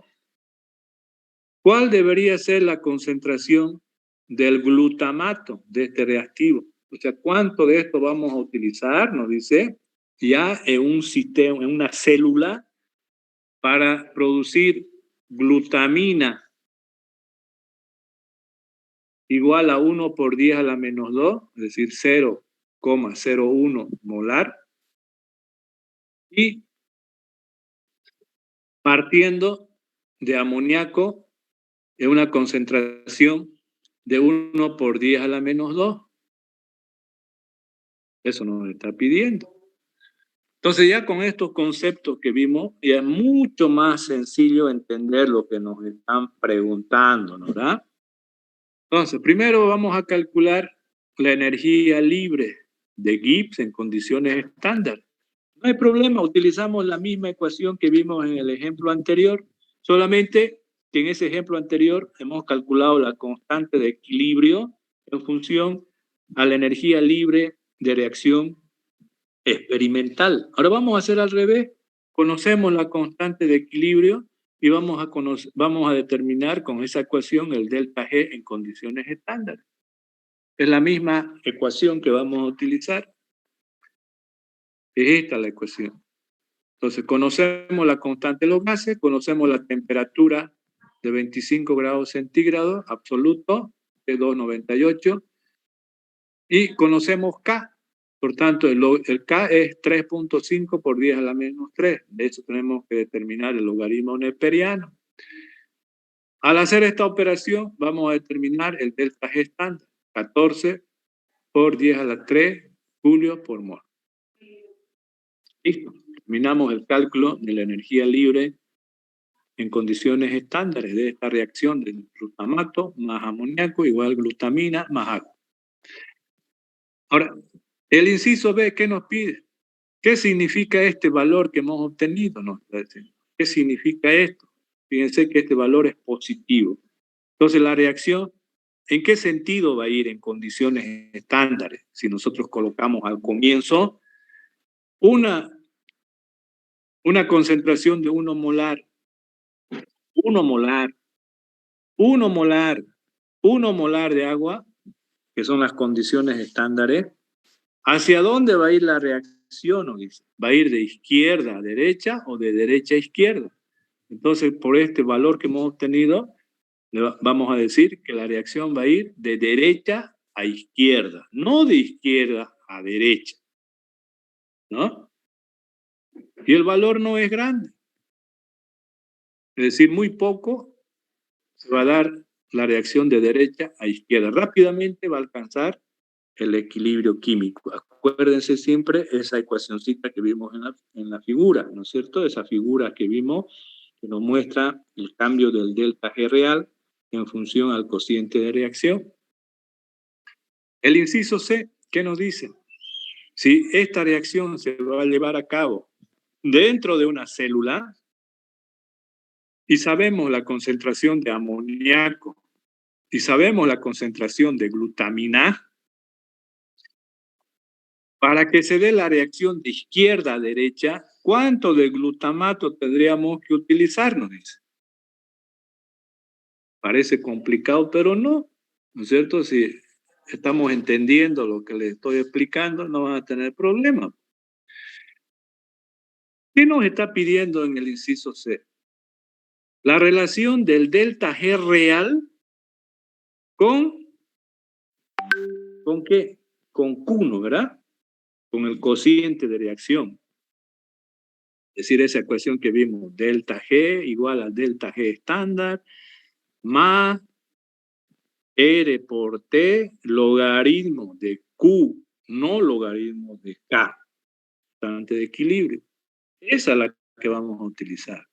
¿cuál debería ser la concentración del glutamato de este reactivo? O sea, ¿cuánto de esto vamos a utilizar? Nos dice, ya en un sistema, en una célula, para producir glutamina igual a 1 por 10 a la menos 2, es decir, 0,01 molar, y partiendo de amoníaco en una concentración de 1 por 10 a la menos 2. Eso nos está pidiendo. Entonces ya con estos conceptos que vimos, ya es mucho más sencillo entender lo que nos están preguntando, ¿no? ¿Verdad? Entonces, primero vamos a calcular la energía libre de Gibbs en condiciones estándar. No hay problema, utilizamos la misma ecuación que vimos en el ejemplo anterior, solamente que en ese ejemplo anterior hemos calculado la constante de equilibrio en función a la energía libre de reacción experimental. Ahora vamos a hacer al revés. Conocemos la constante de equilibrio y vamos a determinar con esa ecuación el delta G en condiciones estándar. Es la misma ecuación que vamos a utilizar. Es esta la ecuación. Entonces, conocemos la constante de los gases, conocemos la temperatura de 25 grados centígrados absoluto, de 298, y conocemos K. Por tanto, el K es 3.5 por 10 a la menos 3. De eso tenemos que determinar el logaritmo neperiano. Al hacer esta operación, vamos a determinar el delta G estándar, 14 por 10 a la 3 julios por mol. Listo. Terminamos el cálculo de la energía libre en condiciones estándares de esta reacción del glutamato más amoníaco igual glutamina más agua. Ahora, el inciso B, ¿qué nos pide? ¿Qué significa este valor que hemos obtenido? ¿Qué significa esto? Fíjense que este valor es positivo. Entonces la reacción ¿En qué sentido va a ir en condiciones estándares? Si nosotros colocamos al comienzo una concentración de 1 molar, 1 molar, 1 molar, 1 molar de agua, que son las condiciones estándares, ¿hacia dónde va a ir la reacción? ¿Va a ir de izquierda a derecha o de derecha a izquierda? Entonces, por este valor que hemos obtenido, vamos a decir que la reacción va a ir de derecha a izquierda, no de izquierda a derecha, ¿no? Y el valor no es grande, es decir, muy poco se va a dar la reacción de derecha a izquierda. Rápidamente va a alcanzar el equilibrio químico. Acuérdense siempre esa ecuacioncita que vimos en la figura, ¿no es cierto? Esa figura que vimos que nos muestra el cambio del delta G real en función al cociente de reacción. El inciso C, ¿qué nos dice? Si esta reacción se va a llevar a cabo dentro de una célula y sabemos la concentración de amoníaco y sabemos la concentración de glutamina, para que se dé la reacción de izquierda a derecha, ¿cuánto de glutamato tendríamos que utilizar? Nos dice. Parece complicado, pero no, ¿no es cierto? Si estamos entendiendo lo que les estoy explicando, no van a tener problema. ¿Qué nos está pidiendo en el inciso C? La relación del delta G real ¿con qué? Con Q, ¿verdad? Con el cociente de reacción. Es decir, esa ecuación que vimos, delta G igual a delta G estándar más R por T logaritmo de Q, no logaritmo de K, constante de equilibrio. Esa es la que vamos a utilizar.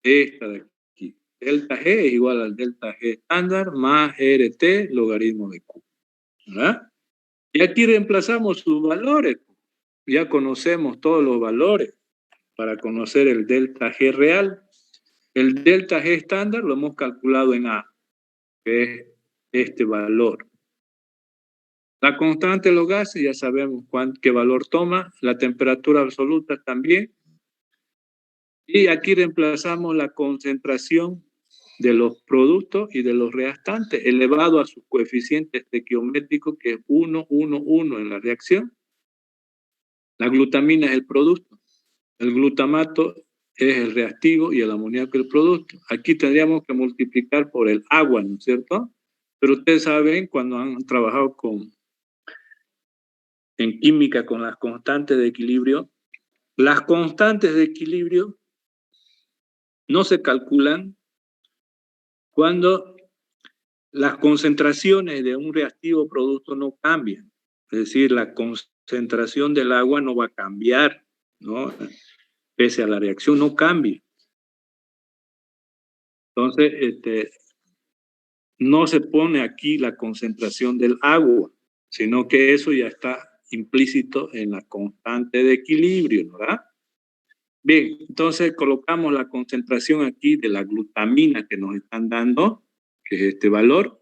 Esta de aquí. Delta G es igual al delta G estándar más RT logaritmo de Q. ¿Verdad? Y aquí reemplazamos sus valores. Ya conocemos todos los valores para conocer el delta G real. El delta G estándar lo hemos calculado en A, que es este valor. La constante de los gases ya sabemos qué valor toma, la temperatura absoluta también. Y aquí reemplazamos la concentración de los productos y de los reactantes elevado a su coeficiente estequiométrico, que es 1, 1, 1 en la reacción. La glutamina es el producto, el glutamato es el reactivo y el amoníaco el producto. Aquí tendríamos que multiplicar por el agua, ¿no es cierto? Pero ustedes saben, cuando han trabajado en química con las constantes de equilibrio, las constantes de equilibrio no se calculan cuando las concentraciones de un reactivo producto no cambian. Es decir, la concentración del agua no va a cambiar, ¿no? Pese a la reacción, no cambia. Entonces, no se pone aquí la concentración del agua, sino que eso ya está implícito en la constante de equilibrio, ¿verdad? Bien, entonces colocamos la concentración aquí de la glutamina que nos están dando, que es este valor,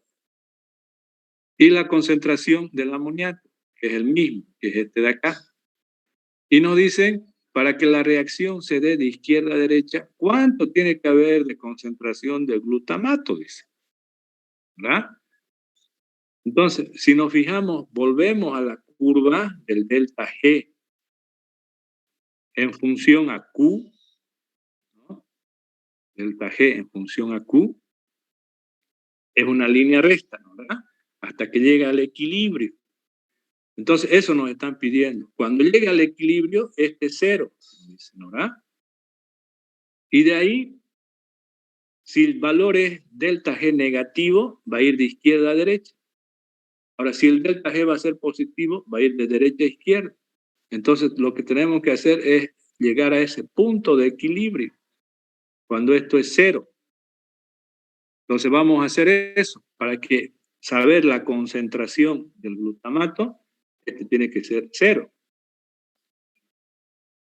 y la concentración del amoníaco, que es el mismo, que es este de acá. Y nos dicen, para que la reacción se dé de izquierda a derecha, ¿cuánto tiene que haber de concentración de glutamato? Dice, ¿verdad? Entonces, si nos fijamos, volvemos a la curva del delta G en función a Q, ¿no? Delta G en función a Q, es una línea recta, ¿no? ¿Verdad? Hasta que llega al equilibrio. Entonces, eso nos están pidiendo. Cuando llegue al equilibrio, este es 0, ¿no? ¿Verdad? Y de ahí, si el valor es delta G negativo, va a ir de izquierda a derecha. Ahora, si el delta G va a ser positivo, va a ir de derecha a izquierda. Entonces, lo que tenemos que hacer es llegar a ese punto de equilibrio, cuando esto es 0. Entonces, vamos a hacer eso para que saber la concentración del glutamato, este tiene que ser 0.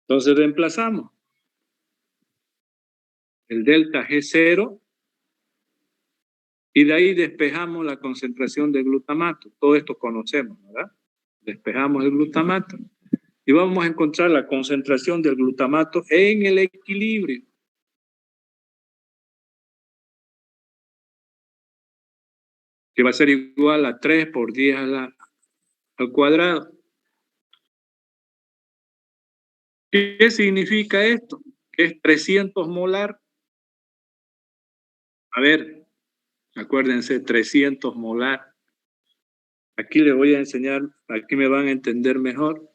Entonces, reemplazamos el delta G0 Y de ahí despejamos la concentración de glutamato. Todo esto conocemos, ¿verdad? Despejamos el glutamato y vamos a encontrar la concentración del glutamato en el equilibrio. Que va a ser igual a 3 por 10 al cuadrado. ¿Qué significa esto? Que es 300 molar. A ver, acuérdense, 300 molar. Aquí les voy a enseñar, aquí me van a entender mejor.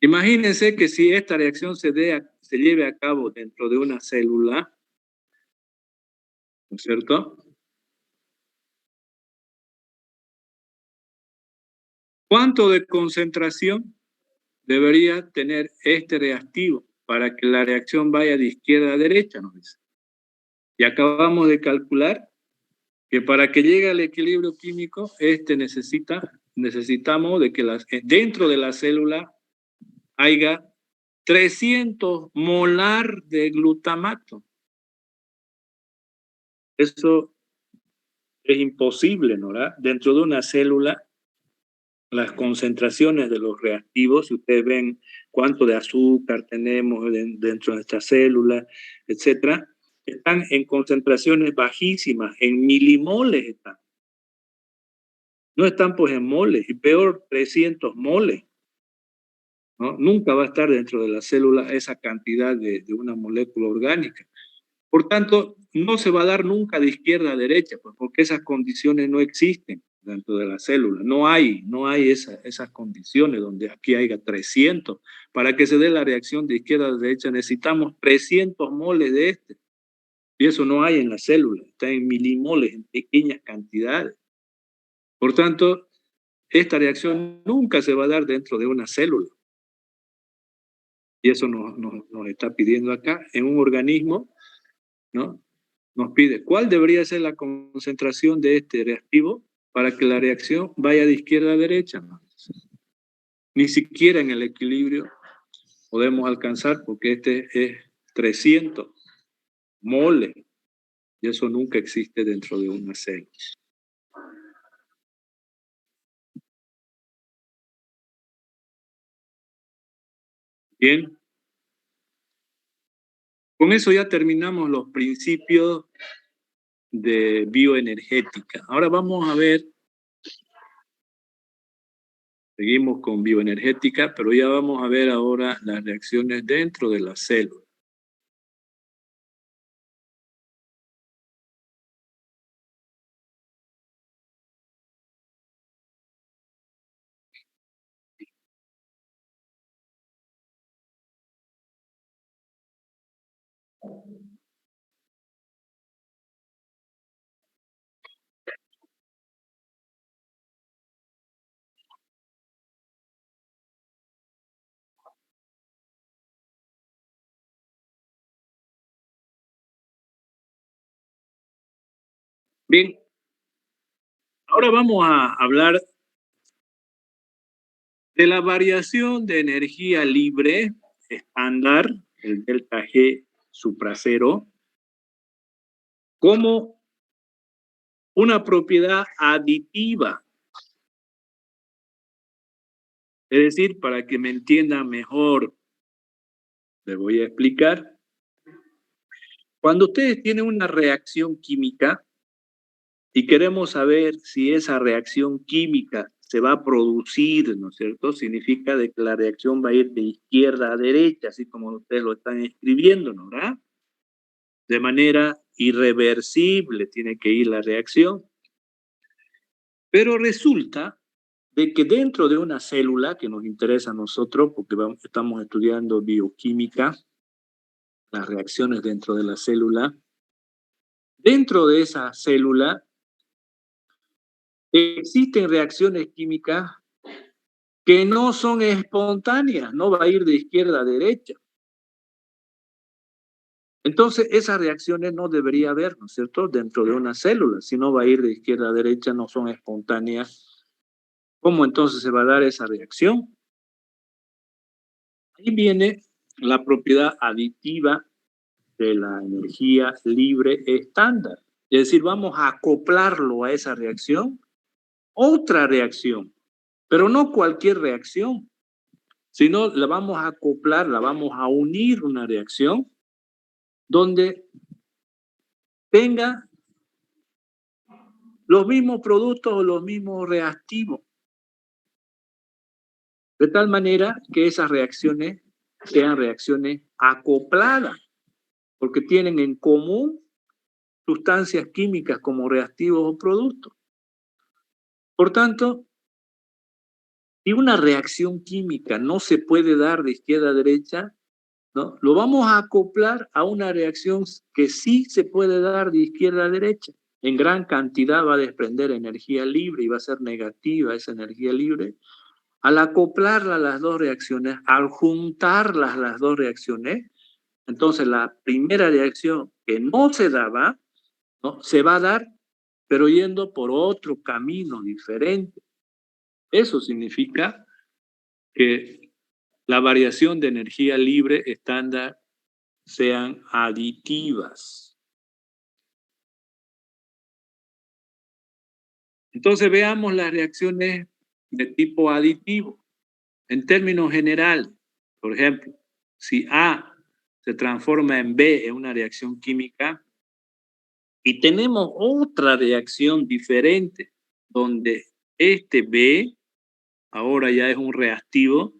Imagínense que si esta reacción se lleve a cabo dentro de una célula, ¿no es cierto? ¿Cuánto de concentración debería tener este reactivo para que la reacción vaya de izquierda a derecha? Nos dice. Y acabamos de calcular que para que llegue al equilibrio químico, necesitamos de que dentro de la célula haya 300 molar de glutamato. Eso es imposible, ¿no? ¿Verdad? Dentro de una célula, las concentraciones de los reactivos, si ustedes ven cuánto de azúcar tenemos dentro de esta célula, etcétera, están en concentraciones bajísimas, en milimoles están. No están pues en moles, y peor 300 moles, ¿no? Nunca va a estar dentro de la célula esa cantidad de una molécula orgánica. Por tanto, no se va a dar nunca de izquierda a derecha, pues, porque esas condiciones no existen dentro de la célula. No hay esas condiciones donde aquí haya 300. Para que se dé la reacción de izquierda a derecha necesitamos 300 moles de este. Y eso no hay en la célula, está en milimoles, en pequeñas cantidades. Por tanto, esta reacción nunca se va a dar dentro de una célula. Y eso nos está pidiendo acá, en un organismo, ¿no? Nos pide cuál debería ser la concentración de este reactivo para que la reacción vaya de izquierda a derecha, ¿no? Ni siquiera en el equilibrio podemos alcanzar porque este es 300 moles y eso nunca existe dentro de una célula. Bien, con eso ya terminamos los principios de bioenergética. Ahora vamos a ver, seguimos con bioenergética, pero ya vamos a ver ahora las reacciones dentro de la célula. Bien, ahora vamos a hablar de la variación de energía libre estándar, el delta G supracero, como una propiedad aditiva. Es decir, para que me entiendan mejor, les voy a explicar. Cuando ustedes tienen una reacción química y queremos saber si esa reacción química se va a producir, ¿no es cierto? Significa de que la reacción va a ir de izquierda a derecha, así como ustedes lo están escribiendo, ¿no? ¿Verdad? De manera irreversible tiene que ir la reacción. Pero resulta de que dentro de una célula que nos interesa a nosotros, porque estamos estudiando bioquímica, las reacciones dentro de la célula, dentro de esa célula existen reacciones químicas que no son espontáneas, no va a ir de izquierda a derecha. Entonces, esas reacciones no debería haber, ¿no es cierto?, dentro de una célula. Si no va a ir de izquierda a derecha, no son espontáneas. ¿Cómo entonces se va a dar esa reacción? Ahí viene la propiedad aditiva de la energía libre estándar. Es decir, vamos a acoplarlo a esa reacción, otra reacción, pero no cualquier reacción, sino la vamos a acoplar, la vamos a unir una reacción donde tenga los mismos productos o los mismos reactivos, de tal manera que esas reacciones sean reacciones acopladas, porque tienen en común sustancias químicas como reactivos o productos. Por tanto, si una reacción química no se puede dar de izquierda a derecha, ¿no? Lo vamos a acoplar a una reacción que sí se puede dar de izquierda a derecha. En gran cantidad va a desprender energía libre y va a ser negativa esa energía libre. Al acoplarla a las dos reacciones, al juntarlas las dos reacciones, entonces la primera reacción que no se daba, ¿no? Se va a dar, pero yendo por otro camino diferente. Eso significa que la variación de energía libre estándar sean aditivas. Entonces veamos las reacciones de tipo aditivo. En términos generales, por ejemplo, si A se transforma en B en una reacción química y tenemos otra reacción diferente donde este B ahora ya es un reactivo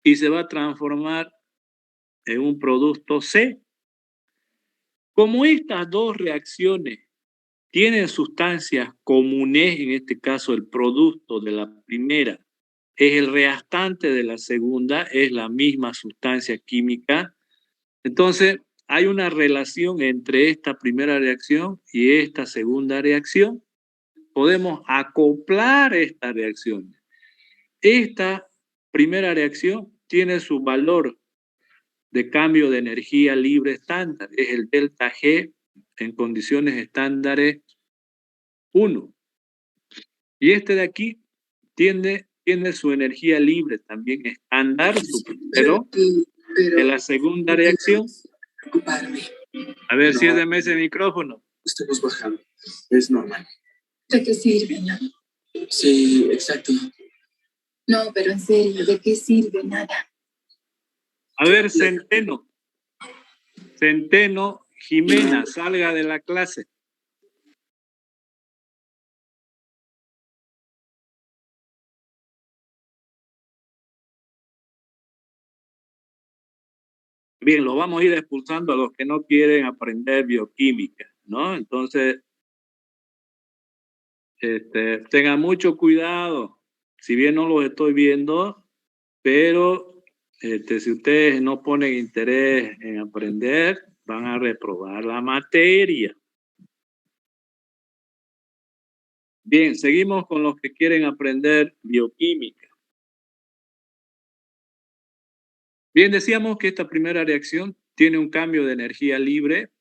y se va a transformar en un producto C. Como estas dos reacciones tienen sustancias comunes, en este caso el producto de la primera es el reactante de la segunda, es la misma sustancia química, entonces hay una relación entre esta primera reacción y esta segunda reacción. Podemos acoplar estas reacciones. Esta primera reacción tiene su valor de cambio de energía libre estándar, es el delta G en condiciones estándares 1. Y este de aquí tiene su energía libre también estándar, pero de la segunda reacción. A ver, ciérreme ese micrófono. Estamos bajando, es normal. ¿De qué sirve, no? Sí, exacto. No, pero en serio, ¿de qué sirve nada? A ver, Centeno. Centeno, Jimena, salga de la clase. Bien, lo vamos a ir expulsando a los que no quieren aprender bioquímica, ¿no? Entonces, tengan mucho cuidado. Si bien no los estoy viendo, pero si ustedes no ponen interés en aprender, van a reprobar la materia. Bien, seguimos con los que quieren aprender bioquímica. Bien, decíamos que esta primera reacción tiene un cambio de energía libre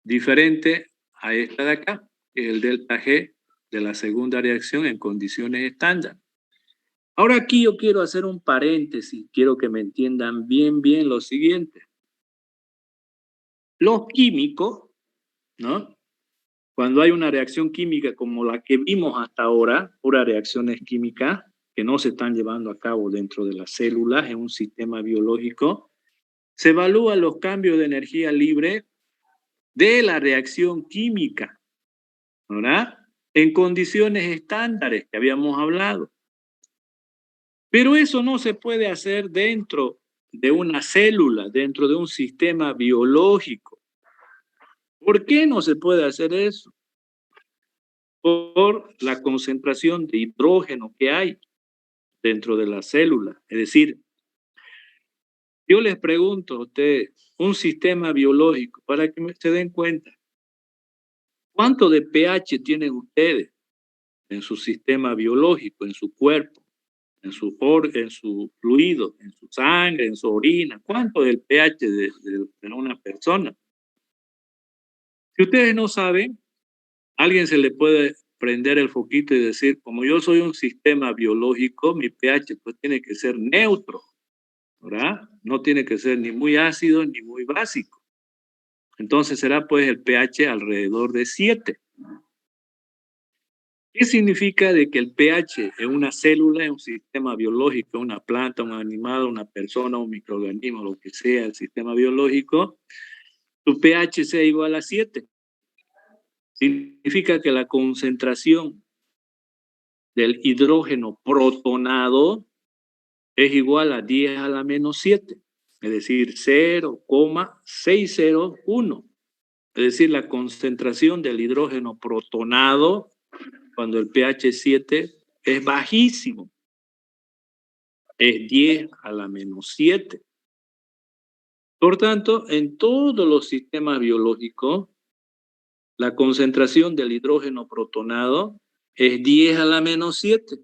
diferente a esta de acá, que es el delta G de la segunda reacción en condiciones estándar. Ahora aquí yo quiero hacer un paréntesis, quiero que me entiendan bien lo siguiente. Los químicos, ¿no? Cuando hay una reacción química como la que vimos hasta ahora, puras reacciones químicas que no se están llevando a cabo dentro de las células en un sistema biológico, se evalúan los cambios de energía libre de la reacción química, ¿verdad? En condiciones estándares que habíamos hablado. Pero eso no se puede hacer dentro de una célula, dentro de un sistema biológico. ¿Por qué no se puede hacer eso? Por la concentración de hidrógeno que hay dentro de la célula. Es decir, yo les pregunto a ustedes, un sistema biológico, para que se den cuenta, ¿cuánto de pH tienen ustedes en su sistema biológico, en su cuerpo, en su fluido, en su sangre, en su orina? ¿Cuánto del pH de una persona? Si ustedes no saben, alguien se le puede prender el foquito y decir, como yo soy un sistema biológico, mi pH pues tiene que ser neutro, ¿verdad? No tiene que ser ni muy ácido ni muy básico. Entonces será pues el pH alrededor de 7. ¿Qué significa de que el pH en una célula, en un sistema biológico, una planta, un animal, una persona, un microorganismo, lo que sea, el sistema biológico, tu pH sea igual a 7? Significa que la concentración del hidrógeno protonado es igual a 10 a la menos 7, es decir, 0,601. Es decir, la concentración del hidrógeno protonado cuando el pH es 7 es bajísimo, es 10 a la menos 7. Por tanto, en todos los sistemas biológicos, la concentración del hidrógeno protonado es 10 a la menos 7.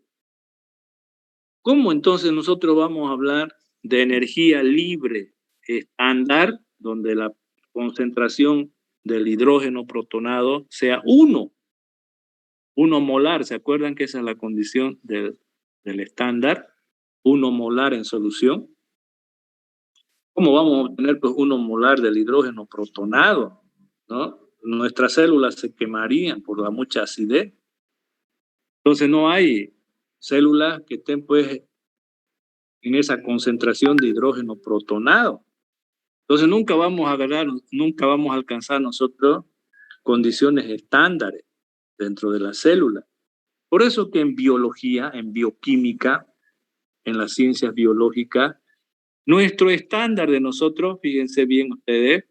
¿Cómo entonces nosotros vamos a hablar de energía libre estándar, donde la concentración del hidrógeno protonado sea 1 molar? ¿Se acuerdan que esa es la condición del estándar? 1 molar en solución. ¿Cómo vamos a obtener pues 1 molar del hidrógeno protonado? ¿No? Nuestras células se quemarían por la mucha acidez. Entonces no hay células que estén pues en esa concentración de hidrógeno protonado. Entonces nunca vamos a alcanzar nosotros condiciones estándares dentro de la célula. Por eso que en biología, en bioquímica, en las ciencias biológicas, nuestro estándar de nosotros, fíjense bien ustedes,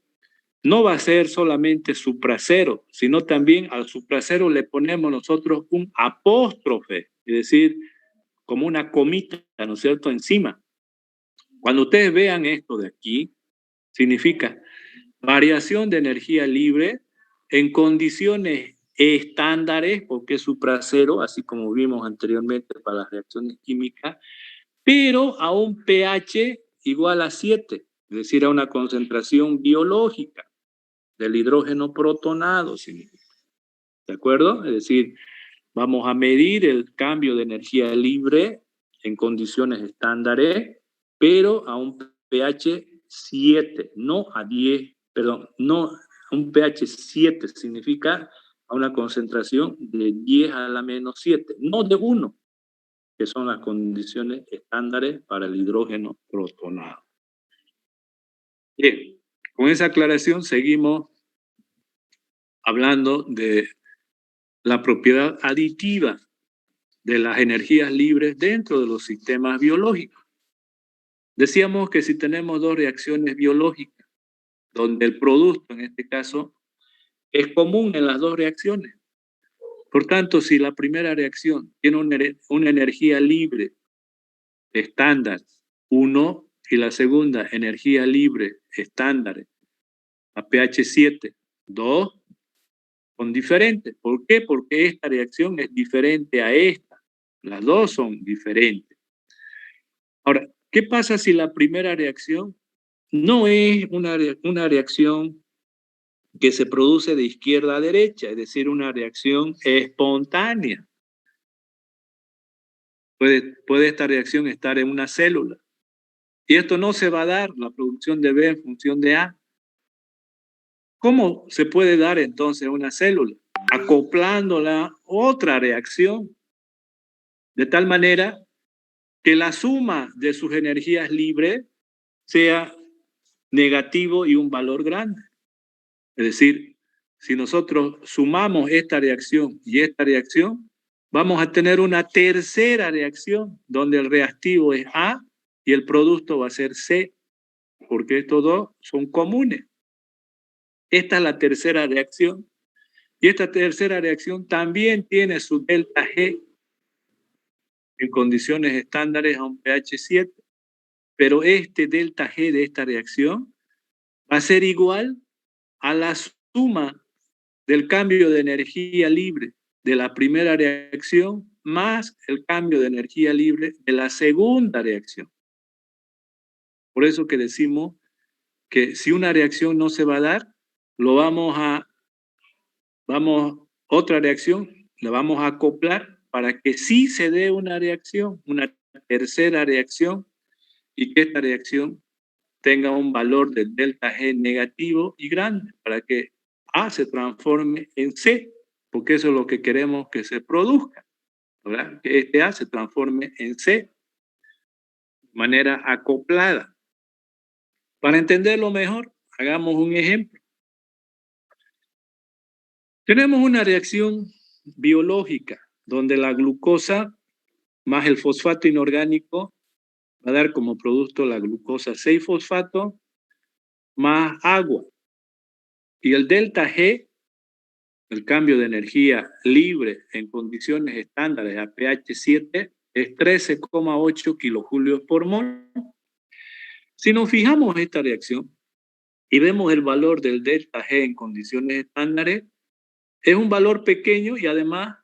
no va a ser solamente supracero, sino también al supracero le ponemos nosotros un apóstrofe, es decir, como una comita, ¿no es cierto?, encima. Cuando ustedes vean esto de aquí, significa variación de energía libre en condiciones estándares, porque es supracero, así como vimos anteriormente para las reacciones químicas, pero a un pH igual a 7, es decir, a una concentración biológica del hidrógeno protonado, ¿de acuerdo? Es decir, vamos a medir el cambio de energía libre en condiciones estándares, pero a un pH 7, no a 10, perdón, no, un pH 7 significa a una concentración de 10 a la menos 7, no de 1, que son las condiciones estándares para el hidrógeno protonado. Bien, con esa aclaración seguimos hablando de la propiedad aditiva de las energías libres dentro de los sistemas biológicos. Decíamos que si tenemos dos reacciones biológicas, donde el producto, en este caso, es común en las dos reacciones. Por tanto, si la primera reacción tiene una energía libre estándar 1 y la segunda energía libre estándar a pH 7, 2, son diferentes. ¿Por qué? Porque esta reacción es diferente a esta. Las dos son diferentes. Ahora, ¿qué pasa si la primera reacción no es una reacción que se produce de izquierda a derecha, es decir, una reacción espontánea? Puede esta reacción estar en una célula. Y esto no se va a dar, la producción de B en función de A. ¿Cómo se puede dar entonces una célula? Acoplándola a otra reacción, de tal manera que la suma de sus energías libres sea negativo y un valor grande. Es decir, si nosotros sumamos esta reacción y esta reacción, vamos a tener una tercera reacción donde el reactivo es A y el producto va a ser C, porque estos dos son comunes. Esta es la tercera reacción. Y esta tercera reacción también tiene su delta G en condiciones estándares a un pH 7. Pero este delta G de esta reacción va a ser igual a la suma del cambio de energía libre de la primera reacción más el cambio de energía libre de la segunda reacción. Por eso que decimos que si una reacción no se va a dar, otra reacción la vamos a acoplar para que sí se dé una reacción, una tercera reacción, y que esta reacción tenga un valor del delta G negativo y grande para que A se transforme en C, porque eso es lo que queremos que se produzca, ¿verdad? Que este A se transforme en C de manera acoplada. Para entenderlo mejor, hagamos un ejemplo. Tenemos una reacción biológica donde la glucosa más el fosfato inorgánico va a dar como producto la glucosa 6-fosfato más agua. Y el delta G, el cambio de energía libre en condiciones estándares a pH 7, es 13,8 kilojulios por mol. Si nos fijamos en esta reacción y vemos el valor del delta G en condiciones estándares, es un valor pequeño y además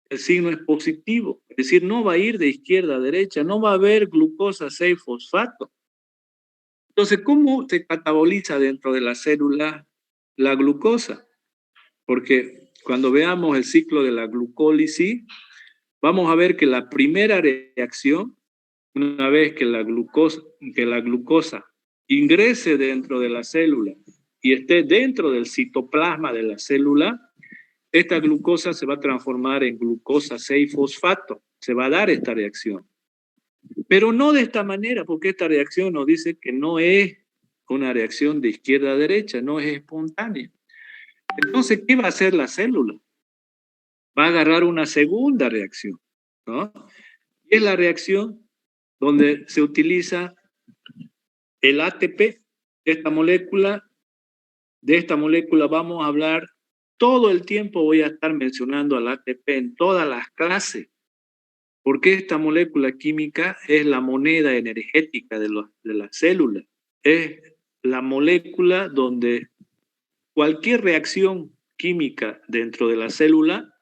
el signo es positivo. Es decir, no va a ir de izquierda a derecha, no va a haber glucosa 6-fosfato. Entonces, ¿cómo se cataboliza dentro de la célula la glucosa? Porque cuando veamos el ciclo de la glucólisis, vamos a ver que la primera reacción, una vez que la glucosa ingrese dentro de la célula y esté dentro del citoplasma de la célula, esta glucosa se va a transformar en glucosa 6-fosfato. Se va a dar esta reacción. Pero no de esta manera, porque esta reacción nos dice que no es una reacción de izquierda a derecha, no es espontánea. Entonces, ¿qué va a hacer la célula? Va a agarrar una segunda reacción, ¿no? Y es la reacción donde se utiliza el ATP, esta molécula. De esta molécula vamos a hablar todo el tiempo, voy a estar mencionando al ATP en todas las clases, porque esta molécula química es la moneda energética de la célula. Es la molécula donde cualquier reacción química dentro de la célula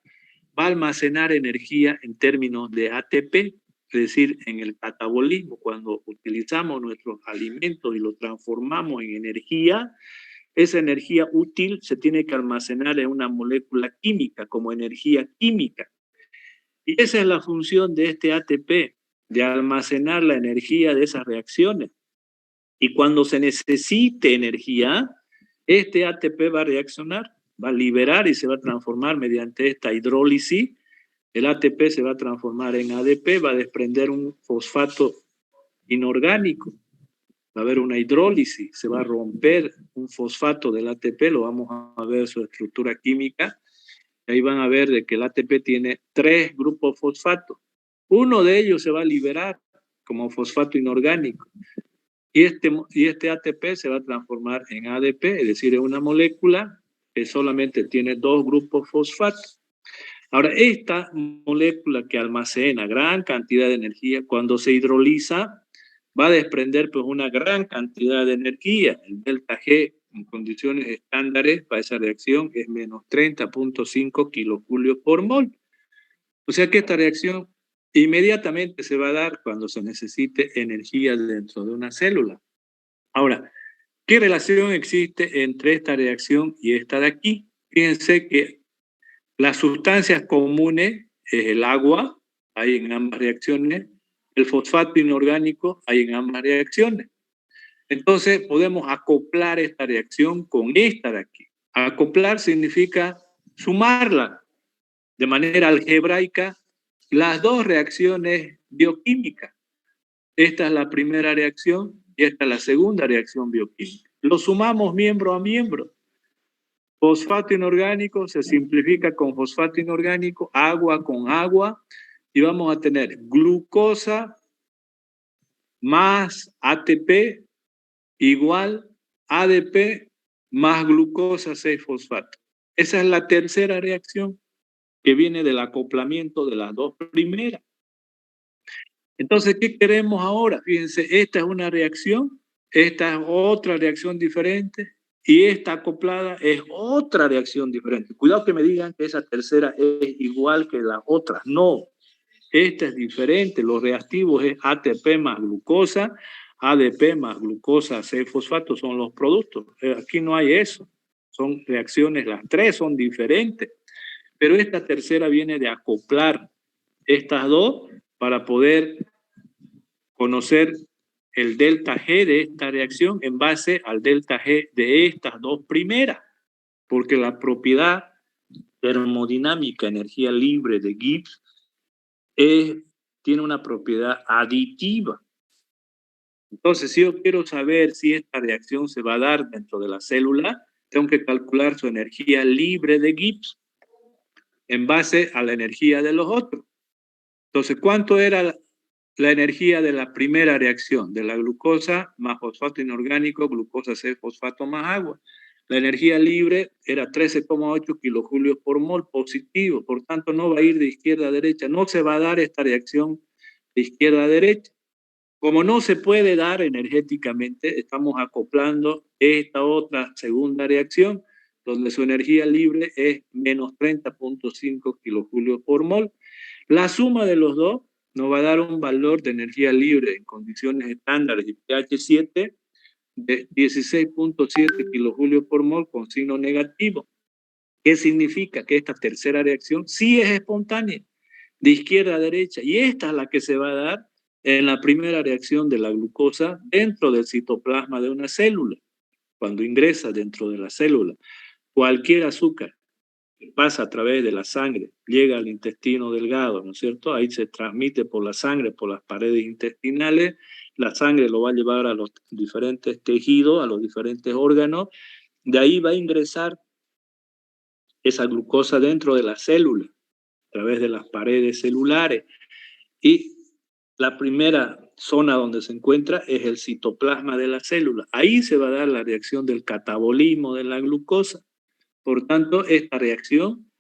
va a almacenar energía en términos de ATP, es decir, en el catabolismo. Cuando utilizamos nuestros alimentos y los transformamos en energía, esa energía útil se tiene que almacenar en una molécula química como energía química. Y esa es la función de este ATP, de almacenar la energía de esas reacciones. Y cuando se necesite energía, este ATP va a reaccionar, va a liberar y se va a transformar mediante esta hidrólisis. El ATP se va a transformar en ADP, va a desprender un fosfato inorgánico. Va a haber una hidrólisis, se va a romper un fosfato del ATP, lo vamos a ver su estructura química. Ahí van a ver de que el ATP tiene 3 grupos fosfato. Uno de ellos se va a liberar como fosfato inorgánico. Y este ATP se va a transformar en ADP, es decir, en una molécula que solamente tiene 2 grupos fosfato. Ahora, esta molécula que almacena gran cantidad de energía, cuando se hidroliza, va a desprender pues una gran cantidad de energía. El delta G en condiciones estándares para esa reacción es menos 30,5 kilojulios por mol. O sea que esta reacción inmediatamente se va a dar cuando se necesite energía dentro de una célula. Ahora, ¿qué relación existe entre esta reacción y esta de aquí? Fíjense que las sustancias comunes es el agua, hay en ambas reacciones, el fosfato inorgánico hay en ambas reacciones. Entonces podemos acoplar esta reacción con esta de aquí. Acoplar significa sumarla de manera algebraica las dos reacciones bioquímicas. Esta es la primera reacción y esta es la segunda reacción bioquímica. Lo sumamos miembro a miembro. Fosfato inorgánico se simplifica con fosfato inorgánico, agua con agua, y vamos a tener glucosa más ATP igual ADP más glucosa 6-fosfato. Esa es la tercera reacción que viene del acoplamiento de las dos primeras. Entonces, ¿qué queremos ahora? Fíjense, esta es una reacción, esta es otra reacción diferente y esta acoplada es otra reacción diferente. Cuidado que me digan que esa tercera es igual que las otras. No, esta es diferente. Los reactivos es ATP más glucosa, ADP más glucosa 6-fosfato son los productos. Aquí no hay eso. Son reacciones, las tres son diferentes. Pero esta tercera viene de acoplar estas dos para poder conocer el delta G de esta reacción en base al delta G de estas dos primeras, porque la propiedad termodinámica, energía libre de Gibbs, tiene una propiedad aditiva. Entonces, si yo quiero saber si esta reacción se va a dar dentro de la célula, tengo que calcular su energía libre de Gibbs en base a la energía de los otros. Entonces, ¿cuánto era la energía de la primera reacción? De la glucosa más fosfato inorgánico, glucosa 6 fosfato más agua. La energía libre era 13,8 kilojulios por mol positivo, por tanto no va a ir de izquierda a derecha, no se va a dar esta reacción de izquierda a derecha. Como no se puede dar energéticamente, estamos acoplando esta otra segunda reacción, donde su energía libre es menos 30,5 kilojulios por mol. La suma de los dos nos va a dar un valor de energía libre en condiciones estándares y pH 7 de 16,7 kilojulios por mol con signo negativo. ¿Qué significa? Que esta tercera reacción sí es espontánea, de izquierda a derecha, y esta es la que se va a dar en la primera reacción de la glucosa dentro del citoplasma de una célula, cuando ingresa dentro de la célula. Cualquier azúcar que pasa a través de la sangre, llega al intestino delgado, ¿no es cierto? Ahí se transmite por la sangre, por las paredes intestinales, la sangre lo va a llevar a los diferentes tejidos, a los diferentes órganos, de ahí va a ingresar esa glucosa dentro de la célula, a través de las paredes celulares, y la primera zona donde se encuentra es el citoplasma de la célula. Ahí se va a dar la reacción del catabolismo de la glucosa. Por tanto, esta reacción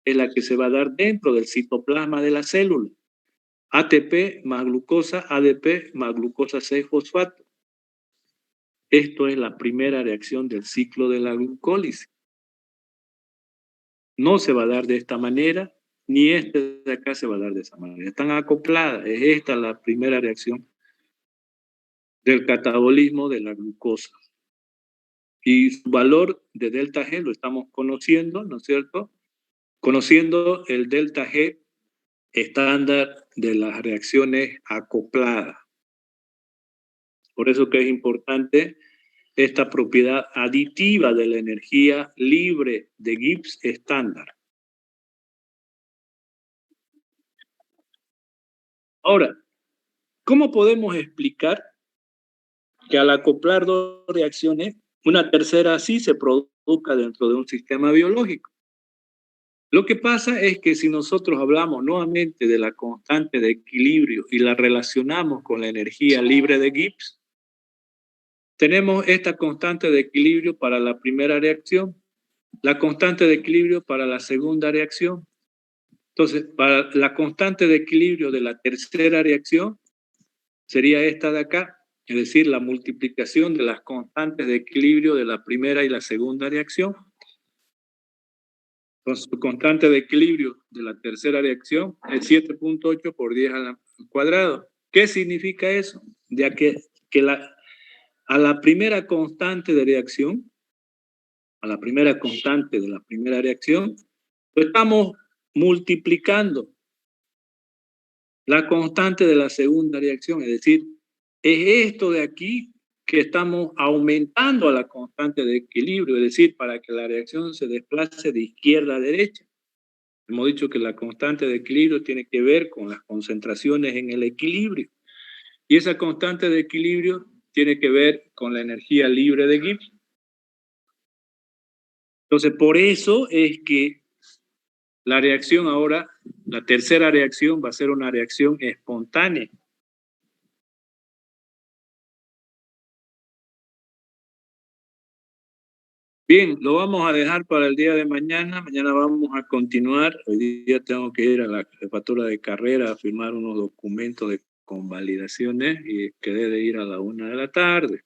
es la que se va a dar dentro del citoplasma de la célula. ATP más glucosa, ADP más glucosa 6-fosfato. Esto es la primera reacción del ciclo de la glucólisis. No se va a dar de esta manera, ni este de acá se va a dar de esa manera. Están acopladas. Es esta la primera reacción del catabolismo de la glucosa. Y su valor de delta G lo estamos conociendo, ¿no es cierto? Conociendo el delta G estándar de las reacciones acopladas. Por eso que es importante esta propiedad aditiva de la energía libre de Gibbs estándar. Ahora, ¿cómo podemos explicar que al acoplar dos reacciones, una tercera sí se produzca dentro de un sistema biológico? Lo que pasa es que si nosotros hablamos nuevamente de la constante de equilibrio y la relacionamos con la energía libre de Gibbs, tenemos esta constante de equilibrio para la primera reacción, la constante de equilibrio para la segunda reacción. Entonces, para la constante de equilibrio de la tercera reacción sería esta de acá, es decir, la multiplicación de las constantes de equilibrio de la primera y la segunda reacción. Entonces, su constante de equilibrio de la tercera reacción es 7,8 por 10 al cuadrado. ¿Qué significa eso? Ya que a la primera constante de reacción, a la primera constante de la primera reacción, lo estamos multiplicando la constante de la segunda reacción, es decir, es esto de aquí que estamos aumentando a la constante de equilibrio, es decir, para que la reacción se desplace de izquierda a derecha. Hemos dicho que la constante de equilibrio tiene que ver con las concentraciones en el equilibrio. Y esa constante de equilibrio tiene que ver con la energía libre de Gibbs. Entonces, por eso es que la reacción ahora, la tercera reacción va a ser una reacción espontánea. Bien, lo vamos a dejar para el día de mañana. Mañana vamos a continuar. Hoy día tengo que ir a la jefatura de carrera a firmar unos documentos de convalidaciones y quedé de ir a la 1 de la tarde.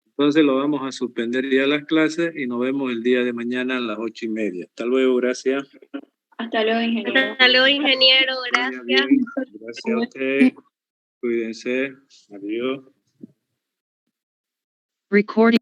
Entonces lo vamos a suspender ya las clases y nos vemos el día de mañana a las 8:30. Hasta luego, gracias. Hasta luego, ingeniero. Hasta luego, ingeniero. Gracias. Bien, gracias a usted. Cuídense. Adiós. Recording.